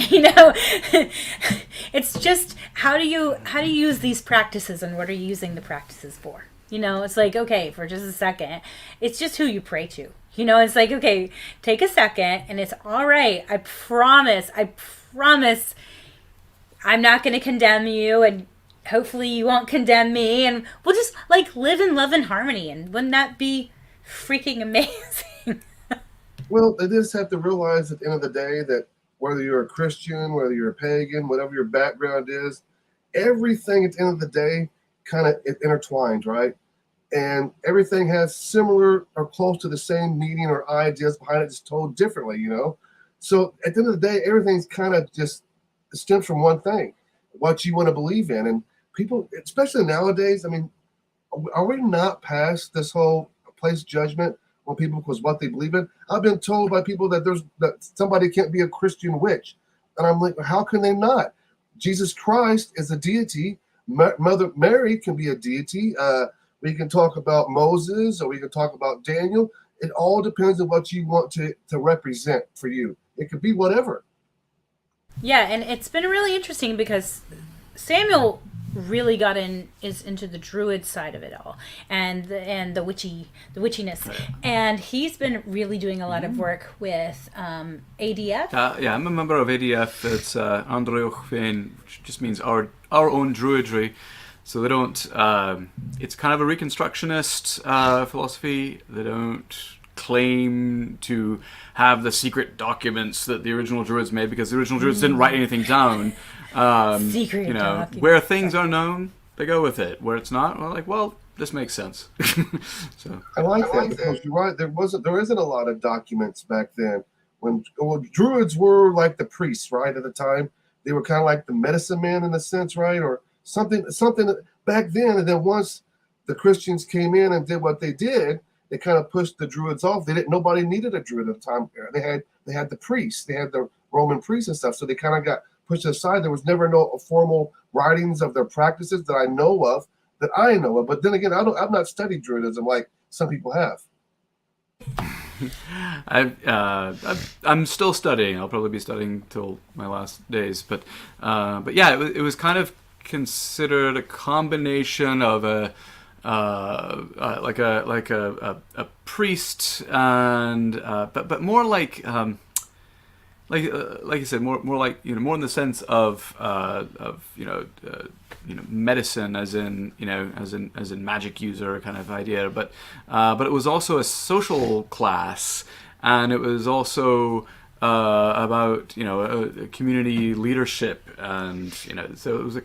[SPEAKER 1] It's just how do you use these practices, and what are you using the practices for? It's like, okay, for just a second, it's just who you pray to. It's like, okay, take a second and it's all right. I promise I'm not going to condemn you, and hopefully you won't condemn me, and we'll just live in love and harmony. And wouldn't that be freaking amazing?
[SPEAKER 2] Well, they just have to realize at the end of the day that whether you're a Christian, whether you're a pagan, whatever your background is, everything at the end of the day kind of intertwined, right? And everything has similar or close to the same meaning or ideas behind it, just told differently, you know? So at the end of the day, everything's kind of just stems from one thing, what you want to believe in. And people, especially nowadays, I mean, are we not past this whole place judgment on people because what they believe in? I've been told by people that somebody can't be a Christian witch. And I'm like, how can they not? Jesus Christ is a deity. Mother Mary can be a deity. We can talk about Moses, or we can talk about Daniel. It all depends on what you want to represent for you. It could be whatever.
[SPEAKER 1] Yeah, and it's been really interesting because Samuel really is into the druid side of it all, and the witchiness, and he's been really doing a lot of work with ADF.
[SPEAKER 3] Yeah, I'm a member of ADF. It's Androichvein, which just means our own druidry. So they don't. It's kind of a reconstructionist philosophy. They don't claim to have the secret documents that the original druids made, because the original druids didn't write anything down.
[SPEAKER 1] Secret documents.
[SPEAKER 3] Where things are known, they go with it. Where it's not, we're like, well, this makes sense. So
[SPEAKER 2] I like that because you're right. There isn't a lot of documents back then. When druids were like the priests, right? At the time, they were kind of like the medicine man in a sense, right? Or something back then. And then once the Christians came in and did what they did, they kind of pushed the druids off. Nobody needed a druid at the time. They had the priests, they had the Roman priests and stuff. So they kind of got pushed aside. There was never no formal writings of their practices that I know of. But then again, I've not studied druidism like some people have.
[SPEAKER 3] I'm still studying. I'll probably be studying till my last days. But yeah, it was kind of considered a combination of a priest and but more like you said, more like, more in the sense of medicine, as in magic user kind of idea, but it was also a social class, and it was also about a community leadership, and so it was a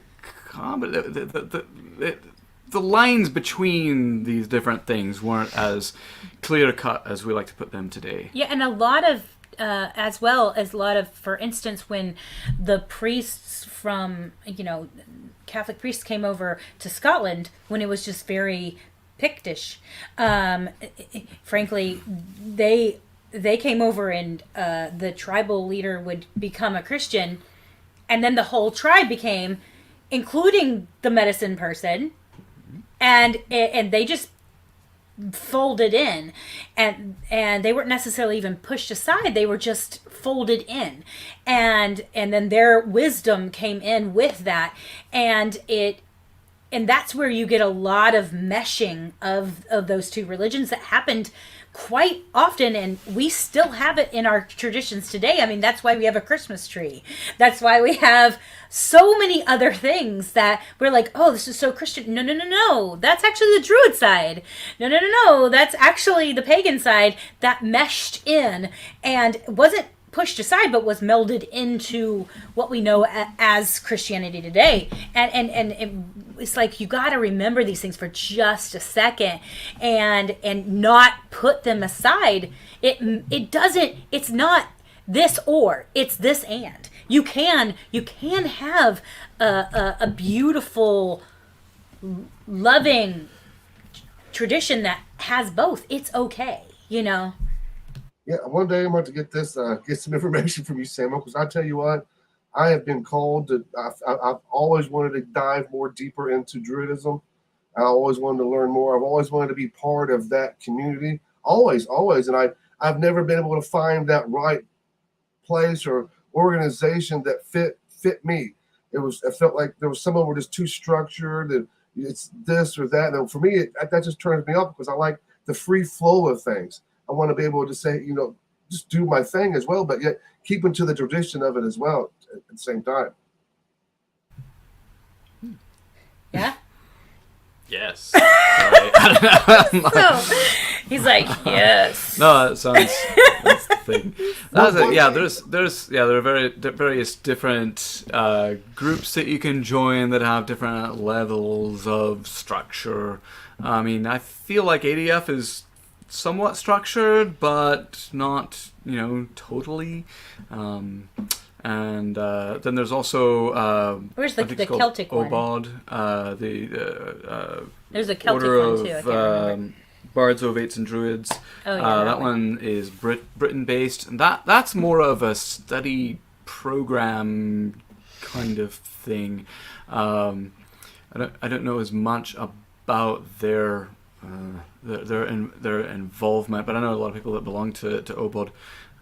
[SPEAKER 3] the lines between these different things weren't as clear cut as we like to put them today.
[SPEAKER 1] Yeah, and a lot of for instance, when the priests from Catholic priests came over to Scotland, when it was just very Pictish, frankly, they came over, and the tribal leader would become a Christian, and then the whole tribe became, including the medicine person, and they just folded in, and they weren't necessarily even pushed aside. They were just folded in, and then their wisdom came in with that, and that's where you get a lot of meshing of those two religions that happened quite often, and we still have it in our traditions today. I mean, that's why we have a Christmas tree. That's why we have so many other things that we're like, oh, this is so Christian. No. That's actually the Druid side. No. That's actually the pagan side that meshed in and wasn't pushed aside, but was melded into what we know as Christianity today. And it's like, you got to remember these things for just a second and not put them aside. It's not this or, it's this and. You can have a beautiful, loving tradition that has both. It's okay,
[SPEAKER 2] Yeah, one day I'm going to get some information from you, Samuel, because I tell you what, I have been called to. I've always wanted to dive more deeper into Druidism. I always wanted to learn more. I've always wanted to be part of that community. Always, and I've never been able to find that right place or organization that fit me. It felt like there was someone were just too structured, and it's this or that. And for me, that just turns me off, because I like the free flow of things. I want to be able to say, just do my thing as well, but yet keeping to the tradition of it as well at the same time.
[SPEAKER 1] Yeah.
[SPEAKER 3] Yes. I don't know.
[SPEAKER 1] So he's like, yes.
[SPEAKER 3] No, that sounds thing. That's it. Yeah, there are various different groups that you can join that have different levels of structure. I mean, I feel like ADF is somewhat structured, but not, totally. And then there's also
[SPEAKER 1] where's the Celtic one?
[SPEAKER 3] OBOD,
[SPEAKER 1] there's a Celtic
[SPEAKER 3] Order
[SPEAKER 1] one too. I
[SPEAKER 3] of
[SPEAKER 1] can't remember.
[SPEAKER 3] Bards, Ovates, and Druids.
[SPEAKER 1] Oh, yeah,
[SPEAKER 3] that one is Britain-based, and that's more of a study program kind of thing. I don't know as much about their involvement, but I know a lot of people that belong to OBOD,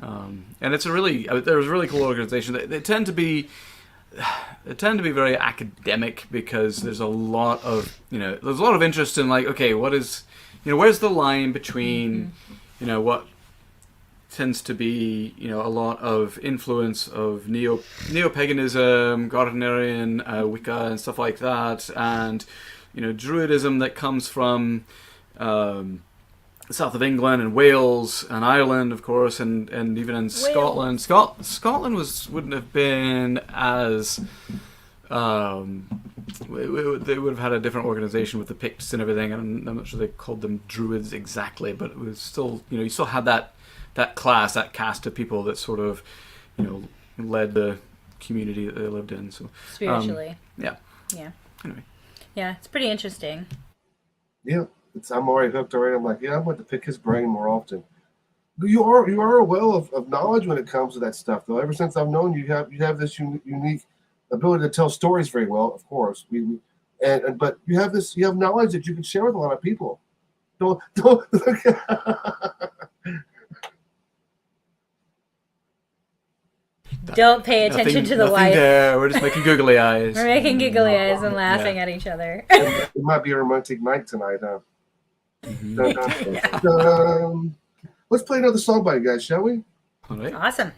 [SPEAKER 3] and it's they're a really cool organization. They tend to be very academic because there's a lot of interest in, like, okay, what is, where's the line between what tends to be a lot of influence of neo-paganism, Gardnerian, Wicca, and stuff like that, and Druidism that comes from the south of England and Wales and Ireland, of course, and even in Scotland. Scotland wouldn't have been as they would have had a different organization with the Picts and everything. I'm not sure they called them Druids exactly, but it was still, you still had that class, that caste of people that sort of, led the community that they lived in. So
[SPEAKER 1] spiritually.
[SPEAKER 3] Yeah.
[SPEAKER 1] Anyway. Yeah, it's pretty interesting.
[SPEAKER 2] Yeah, I'm already hooked already. I'm like, I'm going to pick his brain more often. You are a well of knowledge when it comes to that stuff, though. Ever since I've known you, you have this unique ability to tell stories very well. Of course, but you have knowledge that you can share with a lot of people. Don't.
[SPEAKER 1] Don't pay attention to the wife.
[SPEAKER 3] There. We're just making googly eyes.
[SPEAKER 1] We're making giggly eyes and laughing at each other.
[SPEAKER 2] It might be a romantic night tonight, huh?
[SPEAKER 3] Mm-hmm.
[SPEAKER 2] Let's play another song by you guys, shall we?
[SPEAKER 3] All right.
[SPEAKER 1] Awesome.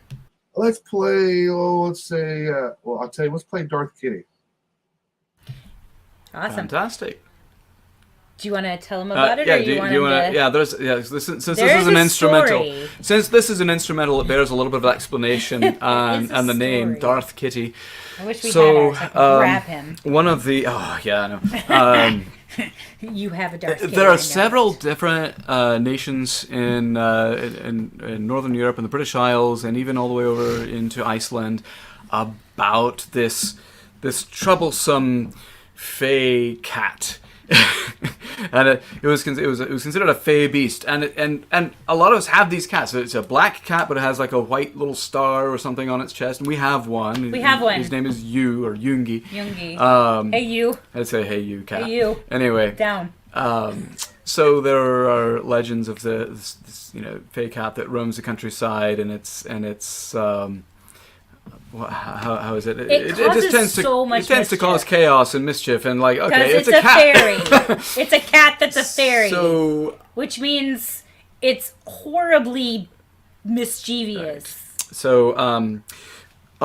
[SPEAKER 2] Let's play, let's say, I'll tell you, let's play Darth Kitty.
[SPEAKER 1] Awesome.
[SPEAKER 3] Fantastic.
[SPEAKER 1] Do you want to tell them about it,
[SPEAKER 3] yeah,
[SPEAKER 1] or do you want to?
[SPEAKER 3] Yeah, since this is an instrumental, it bears a little bit of explanation, and the name Darth Kitty.
[SPEAKER 1] I wish we had ours. I could grab him.
[SPEAKER 3] One of the I know.
[SPEAKER 1] You have a Darth Kitty.
[SPEAKER 3] There are several different nations in Northern Europe and the British Isles, and even all the way over into Iceland, about this troublesome fey cat. And it was considered a fey beast, and a lot of us have these cats. So it's a black cat, but it has like a white little star or something on its chest, and we have one. His name is Yu or Yungi.
[SPEAKER 1] Hey you.
[SPEAKER 3] I'd say hey you cat.
[SPEAKER 1] Hey you.
[SPEAKER 3] Anyway.
[SPEAKER 1] Down.
[SPEAKER 3] So there are legends of this fey cat that roams the countryside, and it's how is it?
[SPEAKER 1] It just tends
[SPEAKER 3] to cause chaos and mischief, and
[SPEAKER 1] it's a
[SPEAKER 3] cat.
[SPEAKER 1] fairy. It's a cat that's a fairy.
[SPEAKER 3] So,
[SPEAKER 1] which means it's horribly mischievous.
[SPEAKER 3] Right. So, all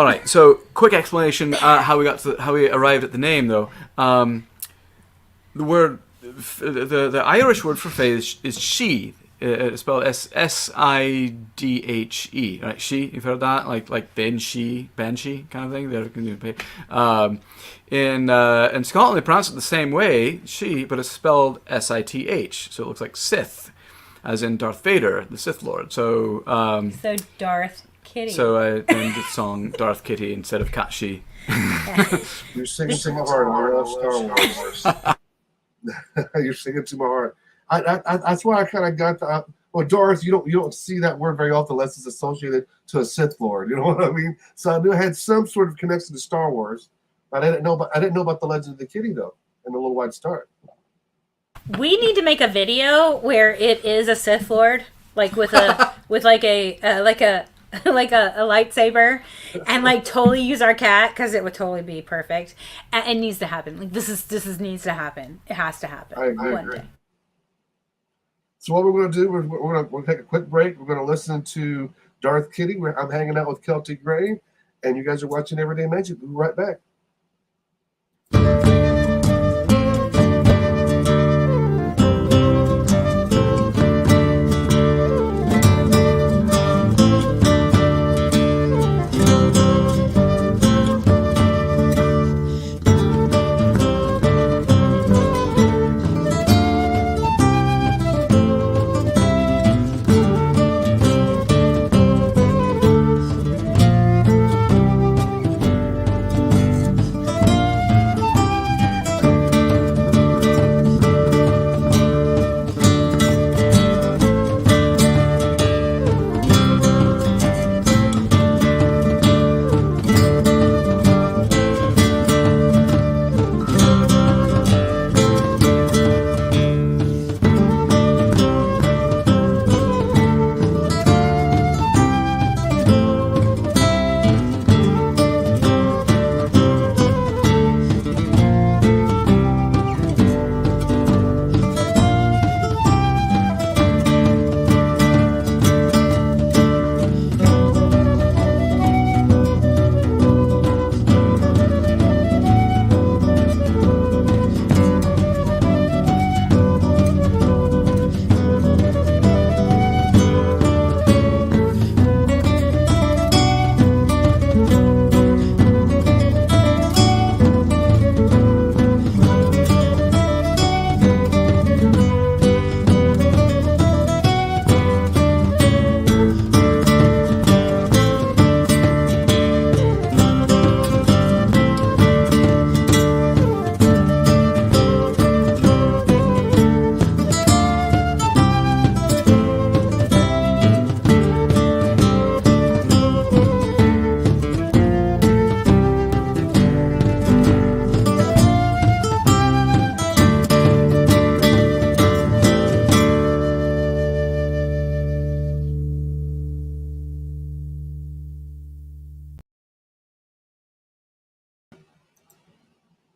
[SPEAKER 3] right. So, quick explanation how we arrived at the name, though. The word, the Irish word for fey is she. It's spelled S-I-D-H-E, right? She, you've heard that, like banshee kind of thing. In Scotland, they pronounce it the same way, she, but it's spelled S-I-T-H, so it looks like Sith, as in Darth Vader, the Sith Lord. So
[SPEAKER 1] Darth Kitty.
[SPEAKER 3] So I named the song Darth Kitty instead of Cat She.
[SPEAKER 2] You're singing to my heart. I love Star Wars. You're singing to my heart. That's why I kind of got the Darth. You don't see that word very often unless it's associated to a Sith Lord. You know what I mean? So I knew I had some sort of connection to Star Wars. I didn't know about the Legend of the Kitty though, and the Little White Star.
[SPEAKER 1] We need to make a video where it is a Sith Lord, like with a lightsaber, and totally use our cat because it would totally be perfect. And it needs to happen. This needs to happen. It has to happen.
[SPEAKER 2] I agree. So what we're going to do, we're going to take a quick break. We're going to listen to Darth Kitty. I'm hanging out with Celtic Rain, and you guys are watching Everyday Magic. We'll be right back.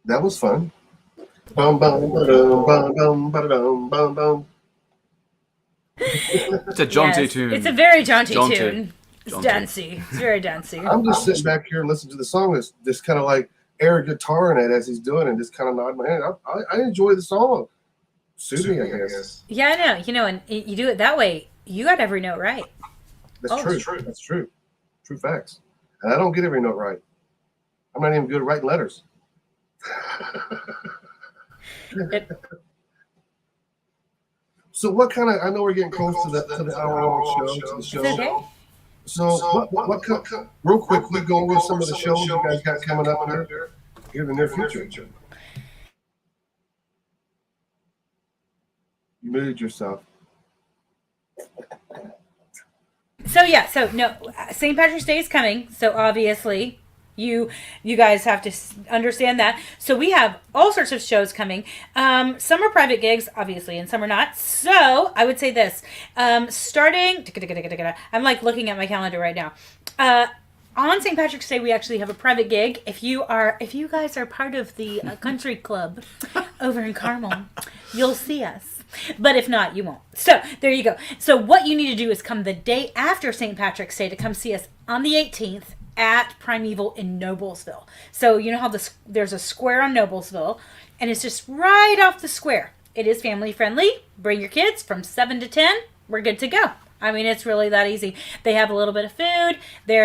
[SPEAKER 2] That was fun. Bum, bum, ba-dum, bum, bum, ba-da-dum, bum, bum.
[SPEAKER 3] It's a jaunty tune.
[SPEAKER 1] It's a very jaunty
[SPEAKER 3] Jaunty.
[SPEAKER 1] tune. It's
[SPEAKER 3] Jaunty.
[SPEAKER 1] dancey. It's very dancey.
[SPEAKER 2] I'm just sitting back here and listening to the song. It's just kind of like air guitar in it as he's doing it, and just kind of nodding my head. I enjoy the song. Suit me, I guess.
[SPEAKER 1] Yeah, I know. You know, and you do it that way, you got every note right.
[SPEAKER 2] That's true. That's true. True facts. And I don't get every note right. I'm not even good at writing letters. So what kind of? I know we're getting close to the hour-long show. To the show.
[SPEAKER 1] Okay.
[SPEAKER 2] So what real quick, we go over some of the shows you guys got coming up here in the near future. You muted yourself.
[SPEAKER 1] So yeah, no, St. Patrick's Day is coming. So obviously, you guys have to understand that. So we have all sorts of shows coming. Some are private gigs, obviously, and some are not. So I would say this: starting, I'm like looking at my calendar right now. On St. Patrick's Day, we actually have a private gig. If you guys are part of the country club over in Carmel, you'll see us. But if not, you won't. So there you go. So what you need to do is come the day after St. Patrick's Day to come see us on the 18th at Primeval in Noblesville. So you know how there's a square on Noblesville, and it's just right off the square. It is family friendly. Bring your kids from 7 to 10. We're good to go. I mean, it's really that easy. They have a little bit of food. They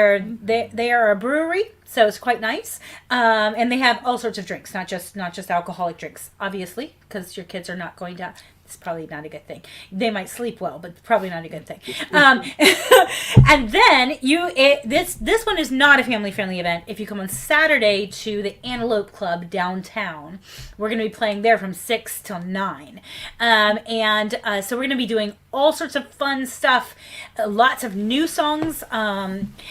[SPEAKER 1] are a brewery, so it's quite nice. And they have all sorts of drinks, not just alcoholic drinks, obviously, because your kids are not going to. It's probably not a good thing. They might sleep well, but probably not a good thing. And then this one is not a family-friendly event. If you come on Saturday to the Antelope Club downtown, we're going to be playing there from 6 till 9. So we're going to be doing all sorts of fun stuff, lots of new songs,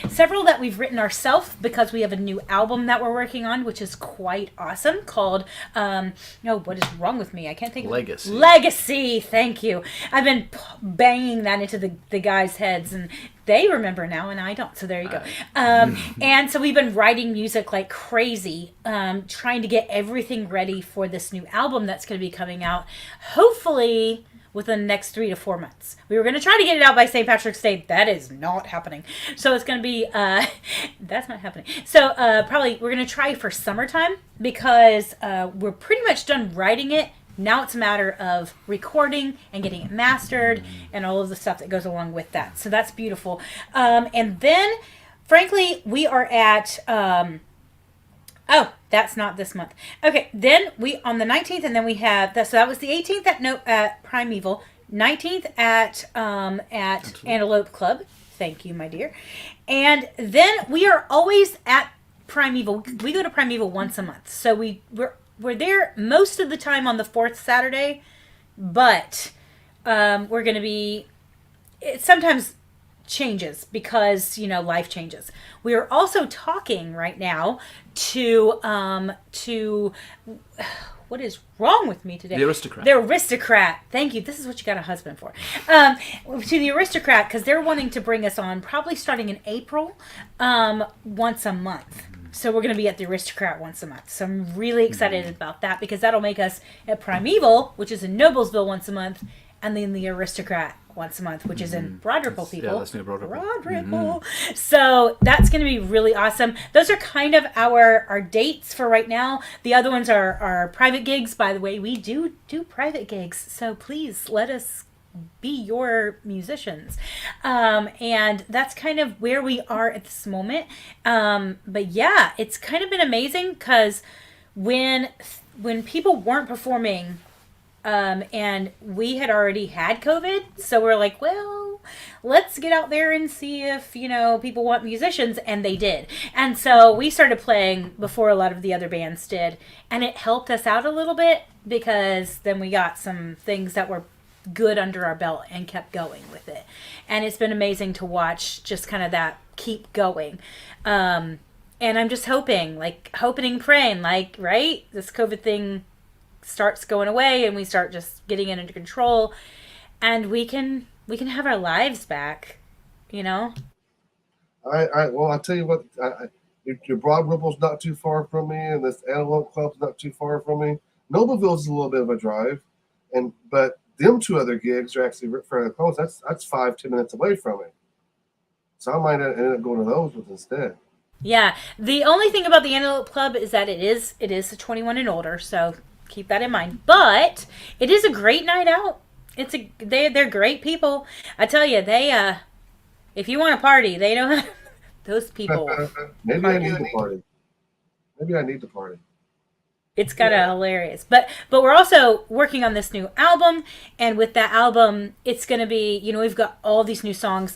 [SPEAKER 1] several that we've written ourselves because we have a new album that we're working on, which is quite awesome, called, what is wrong with me? I can't think of it. Legacy, thank you. I've been banging that into the guys' heads, and they remember now, and I don't, so there you go. And so we've been writing music like crazy, trying to get everything ready for this new album that's going to be coming out, hopefully within the next 3 to 4 months. We were going to try to get it out by St. Patrick's Day. That is not happening. So it's going to be, that's not happening. So probably we're going to try for summertime because we're pretty much done writing it. Now it's a matter of recording and getting it mastered and all of the stuff that goes along with that. So that's beautiful. And then, frankly, we are at... that's not this month. Okay, then we on the 19th, and then we have that. So that was the 18th at Primeval, 19th at Antelope Club. Thank you, my dear. And then we are always at Primeval. We go to Primeval once a month, so we're there most of the time on the 4th Saturday, but we're going to be. It sometimes changes because life changes. We are also talking right now to what is wrong with me today?
[SPEAKER 3] The Aristocrat.
[SPEAKER 1] The Aristocrat. Thank you. This is what you got a husband for. To the Aristocrat, because they're wanting to bring us on probably starting in April, once a month. So we're going to be at the Aristocrat once a month. So I'm really excited about that because that'll make us at Primeval, which is in Noblesville, once a month, and then the Aristocrat once a month, which is in Broad Ripple, people.
[SPEAKER 3] Yeah, that's near Broad Ripple.
[SPEAKER 1] Broad Ripple. So that's going to be really awesome. Those are kind of our dates for right now. The other ones are private gigs. By the way, we do private gigs. So please let us be your musicians. And that's kind of where we are at this moment. But yeah, it's kind of been amazing because when people weren't performing, and we had already had COVID, so we're like, well, let's get out there and see if, people want musicians, and they did. And so we started playing before a lot of the other bands did, and it helped us out a little bit because then we got some things that were good under our belt and kept going with it. And it's been amazing to watch just kind of that keep going. And I'm just hoping and praying, right? This COVID thing starts going away and we start just getting it under control and we can have our lives back,
[SPEAKER 2] Well, I'll tell you what, Your Broad Ripple's not too far from me, and this Antelope Club's not too far from me. Nobleville's a little bit of a drive, but them two other gigs are actually fairly close. That's 5-10 minutes away from me. So I might end up going to those with instead.
[SPEAKER 1] Yeah. The only thing about the Antelope Club is that it is a 21 and older, so keep that in mind. But it is a great night out. They're great people. I tell you, they if you want to party, they know how. Those people.
[SPEAKER 2] Maybe I need to party.
[SPEAKER 1] It's kind of hilarious. But we're also working on this new album, and with that album, it's going to be, we've got all these new songs.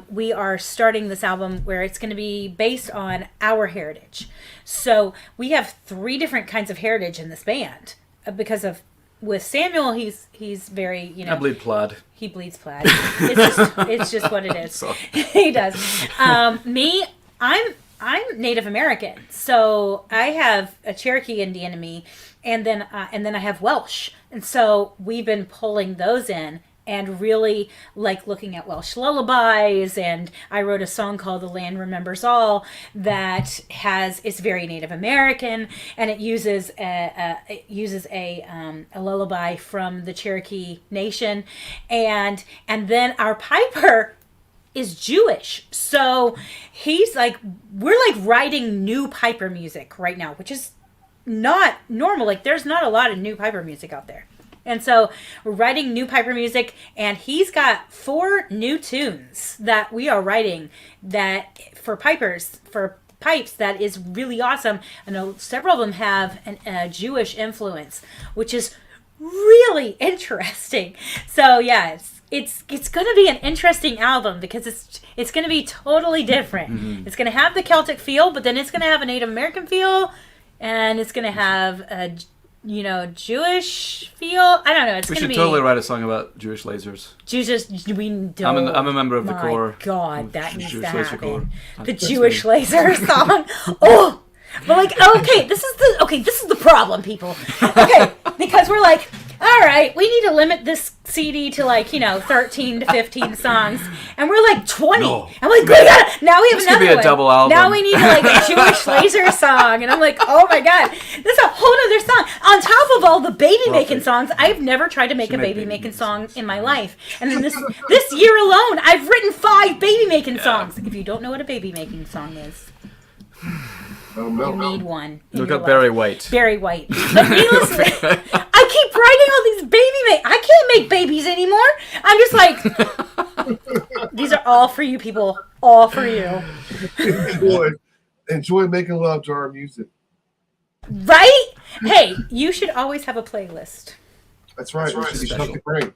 [SPEAKER 1] We are starting this album where it's going to be based on our heritage. So we have 3 different kinds of heritage in this band because of. With Samuel, he's very,
[SPEAKER 3] I bleed plaid.
[SPEAKER 1] He bleeds plaid. It's just what it is. He does. Me, I'm Native American, so I have a Cherokee Indian in me, and then I have Welsh, and so we've been pulling those in. And really like looking at Welsh lullabies, and I wrote a song called "The Land Remembers All" that is very Native American, and it uses a lullaby from the Cherokee Nation, and then our piper is Jewish, so we're like writing new piper music right now, which is not normal. Like there's not a lot of new piper music out there. And so we're writing new piper music, and he's got 4 new tunes that we are writing that for pipes that is really awesome. I know several of them have a Jewish influence, which is really interesting. So yeah, it's going to be an interesting album because it's going to be totally different. Mm-hmm. It's going to have the Celtic feel, but then it's going to have a Native American feel, and it's going to have a Jewish feel. I don't know.
[SPEAKER 3] We should totally write a song about Jewish lasers.
[SPEAKER 1] We don't.
[SPEAKER 3] I'm a member of the core.
[SPEAKER 1] God, that needs
[SPEAKER 3] Jewish
[SPEAKER 1] to happen. The
[SPEAKER 3] That's
[SPEAKER 1] Jewish
[SPEAKER 3] me.
[SPEAKER 1] laser song. Oh, but this is the problem, people. Okay, because we're like, all right, we need to limit this CD to 13 to 15 songs, and we're like 20.
[SPEAKER 3] No.
[SPEAKER 1] I'm like, now we have
[SPEAKER 3] This
[SPEAKER 1] another
[SPEAKER 3] could be a
[SPEAKER 1] one.
[SPEAKER 3] double album.
[SPEAKER 1] Now we need a Jewish laser song, and I'm like, oh my god, this is a whole other song on top of all the baby making songs. I've never tried to make a baby making song in my life, and then this year alone, I've written 5 baby making sones. If you don't know what a baby making song is. You need one.
[SPEAKER 3] Look up Barry White.
[SPEAKER 1] Barry White. But needless, I keep writing all these I can't make babies anymore. I'm just like, these are all for you people. All for you.
[SPEAKER 2] Enjoy making love to our music.
[SPEAKER 1] Right? Hey, you should always have a playlist.
[SPEAKER 2] That's right. It should be Celtic Rain.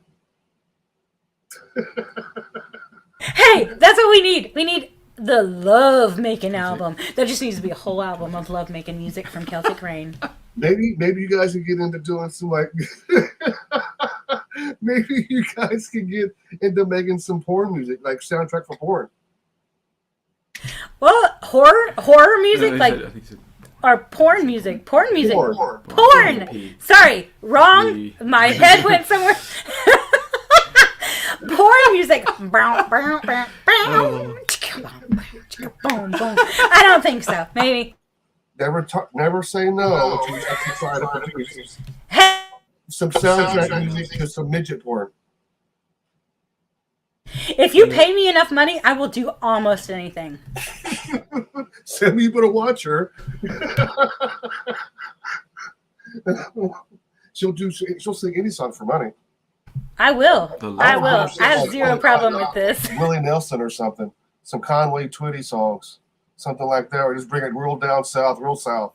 [SPEAKER 1] Hey, that's what we need. We need the love making album. That just needs to be a whole album of love making music from Celtic Rain.
[SPEAKER 2] Maybe you guys can get into doing some maybe you guys can get into making some porn music, like soundtrack for porn.
[SPEAKER 1] Well, horror music, or porn music. Porn music. Porn. Sorry, wrong. My head went somewhere. Porn music. I don't think so. Maybe.
[SPEAKER 2] Never say no. Some soundtrack music to some midget porn.
[SPEAKER 1] If you pay me enough money, I will do almost anything.
[SPEAKER 2] Send me but a watcher. She'll sing any song for money.
[SPEAKER 1] I will. I have zero problem with this.
[SPEAKER 2] Willie Nelson or something. Some Conway Twitty songs. Something like that, or just bring it real down south, real south.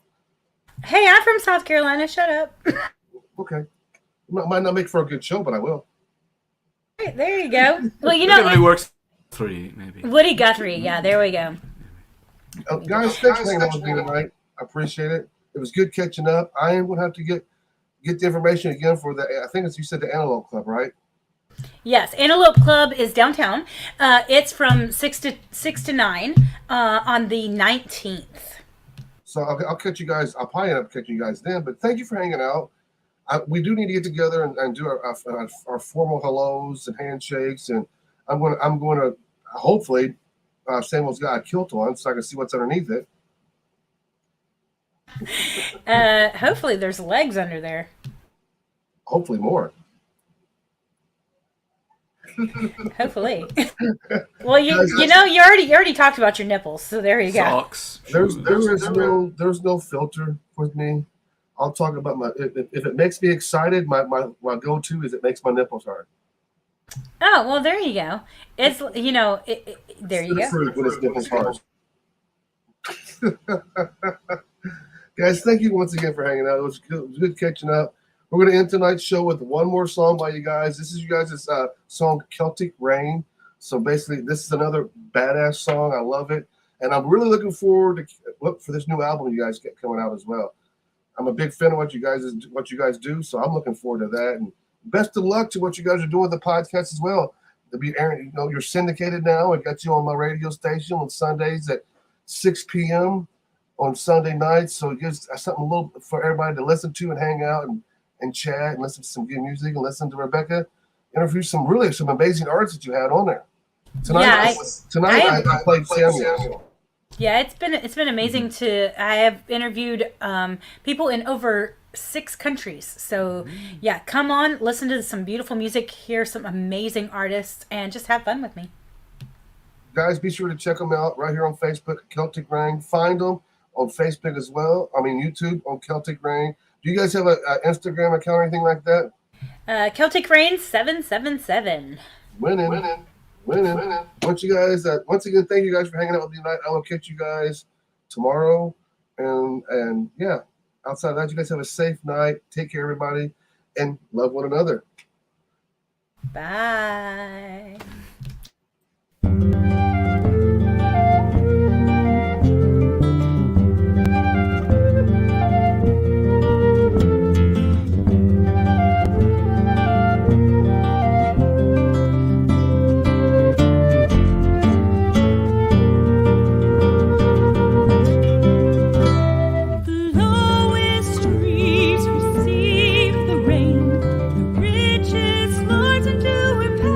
[SPEAKER 1] Hey, I'm from South Carolina. Shut up.
[SPEAKER 2] Okay. Might not make for a good show, but I will.
[SPEAKER 1] Right, there you go. Well,
[SPEAKER 3] Woody works 3, maybe.
[SPEAKER 1] Woody Guthrie. Yeah, there we go.
[SPEAKER 2] Guys, thanks for hanging out with me tonight. I appreciate it. It was good catching up. I am going to have to get the information again for I think as you said, the Antelope Club, right?
[SPEAKER 1] Yes, Antelope Club is downtown. It's from 6 to 9 on the 19th.
[SPEAKER 2] So I'll catch you guys. I'll probably end up catching you guys then. But thank you for hanging out. We do need to get together and do our formal hellos and handshakes. And I'm going to hopefully Samuel's got a kilt on so I can see what's underneath it.
[SPEAKER 1] Hopefully there's legs under there.
[SPEAKER 2] Hopefully more.
[SPEAKER 1] Hopefully. Well,
[SPEAKER 2] Guys,
[SPEAKER 1] you already talked about your nipples, so there you go.
[SPEAKER 3] Socks.
[SPEAKER 2] There's no filter with me. I'll talk about my if it makes me excited, my go-to is it makes my nipples hard.
[SPEAKER 1] Oh, well, there you go. It's there you go.
[SPEAKER 2] Fruit when it's nipples hard. Guys, thank you once again for hanging out. It was good catching up. We're going to end tonight's show with one more song by you guys. This is you guys' song, Celtic Rain. So basically, this is another badass song. I love it. And I'm really looking forward to for this new album you guys get coming out as well. I'm a big fan of what you guys do, so I'm looking forward to that. And best of luck to what you guys are doing with the podcast as well. To be airing, you're syndicated now. I got you on my radio station on Sundays at 6 p.m. on Sunday nights. So it gives something a little for everybody to listen to and hang out and chat and listen to some good music and listen to Rebecca interview some amazing artists that you had on there. Tonight I played Samuel.
[SPEAKER 1] Yeah, it's been amazing I have interviewed people in over 6 countries. So yeah, come on, listen to some beautiful music, hear some amazing artists, and just have fun with me.
[SPEAKER 2] Guys, be sure to check them out right here on Facebook, Celtic Rain. Find them on Facebook as well. I mean, YouTube on Celtic Rain. Do you guys have an Instagram account or anything like that?
[SPEAKER 1] Celtic Rain 777.
[SPEAKER 2] Winning. Once again, thank you guys for hanging out with me tonight. I will catch you guys tomorrow. And yeah, outside of that, you guys have a safe night. Take care, everybody, and love one another.
[SPEAKER 1] Bye.
[SPEAKER 5] Riches, lords, and do impair.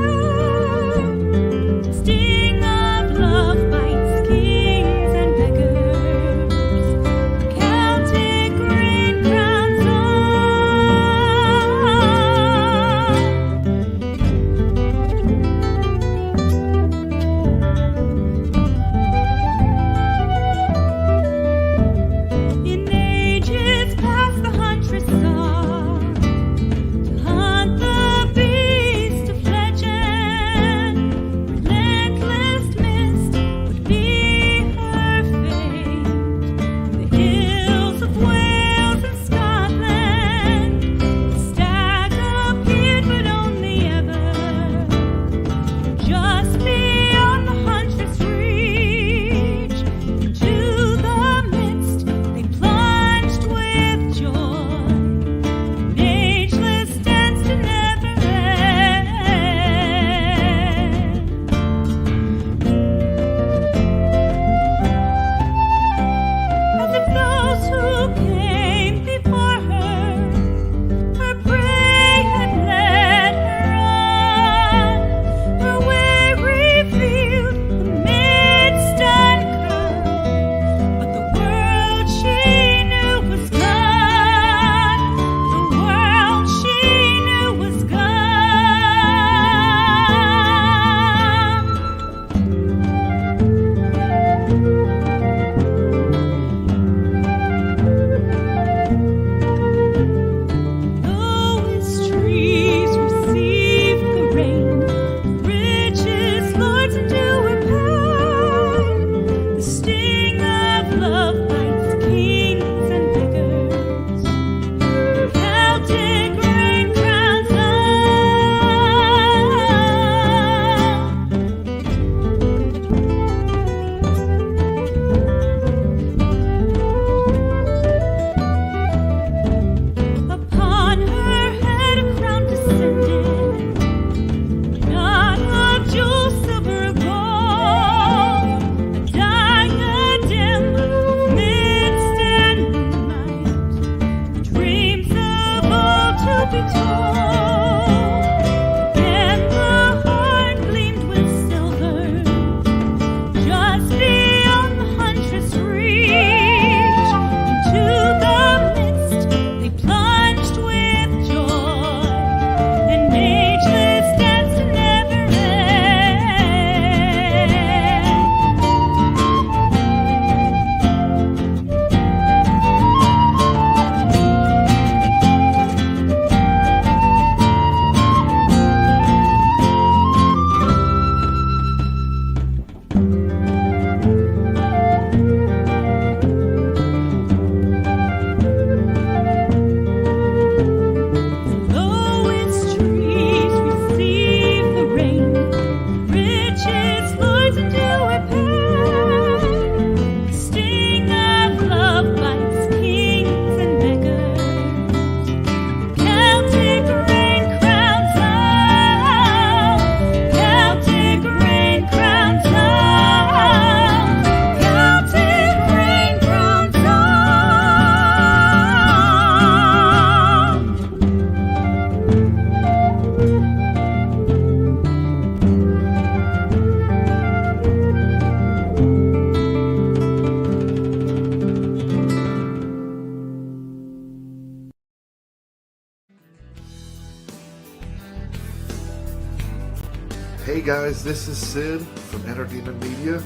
[SPEAKER 5] Hey guys, this is Sid from Inner Demon Media.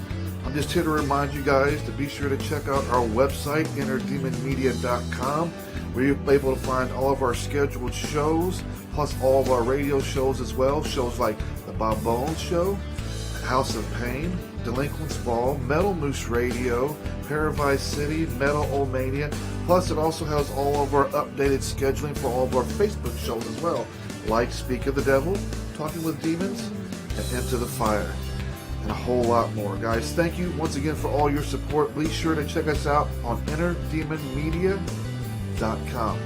[SPEAKER 5] I'm just here to remind you guys to be sure to check out our website, innerdemonmedia.com, where you'll be able to find all of our scheduled shows, plus all of our radio shows as well. Shows like The Bob Bones Show, House of Pain, Delinquents Ball, Metal Moose Radio, Paradise City, Metal Old Mania. Plus it also has all of our updated scheduling for all of our Facebook shows as well, like Speak of the Devil, Talking with Demons, and Into the Fire, and a whole lot more. Guys, thank you once again for all your support. Be sure to check us out on innerdemonmedia.com.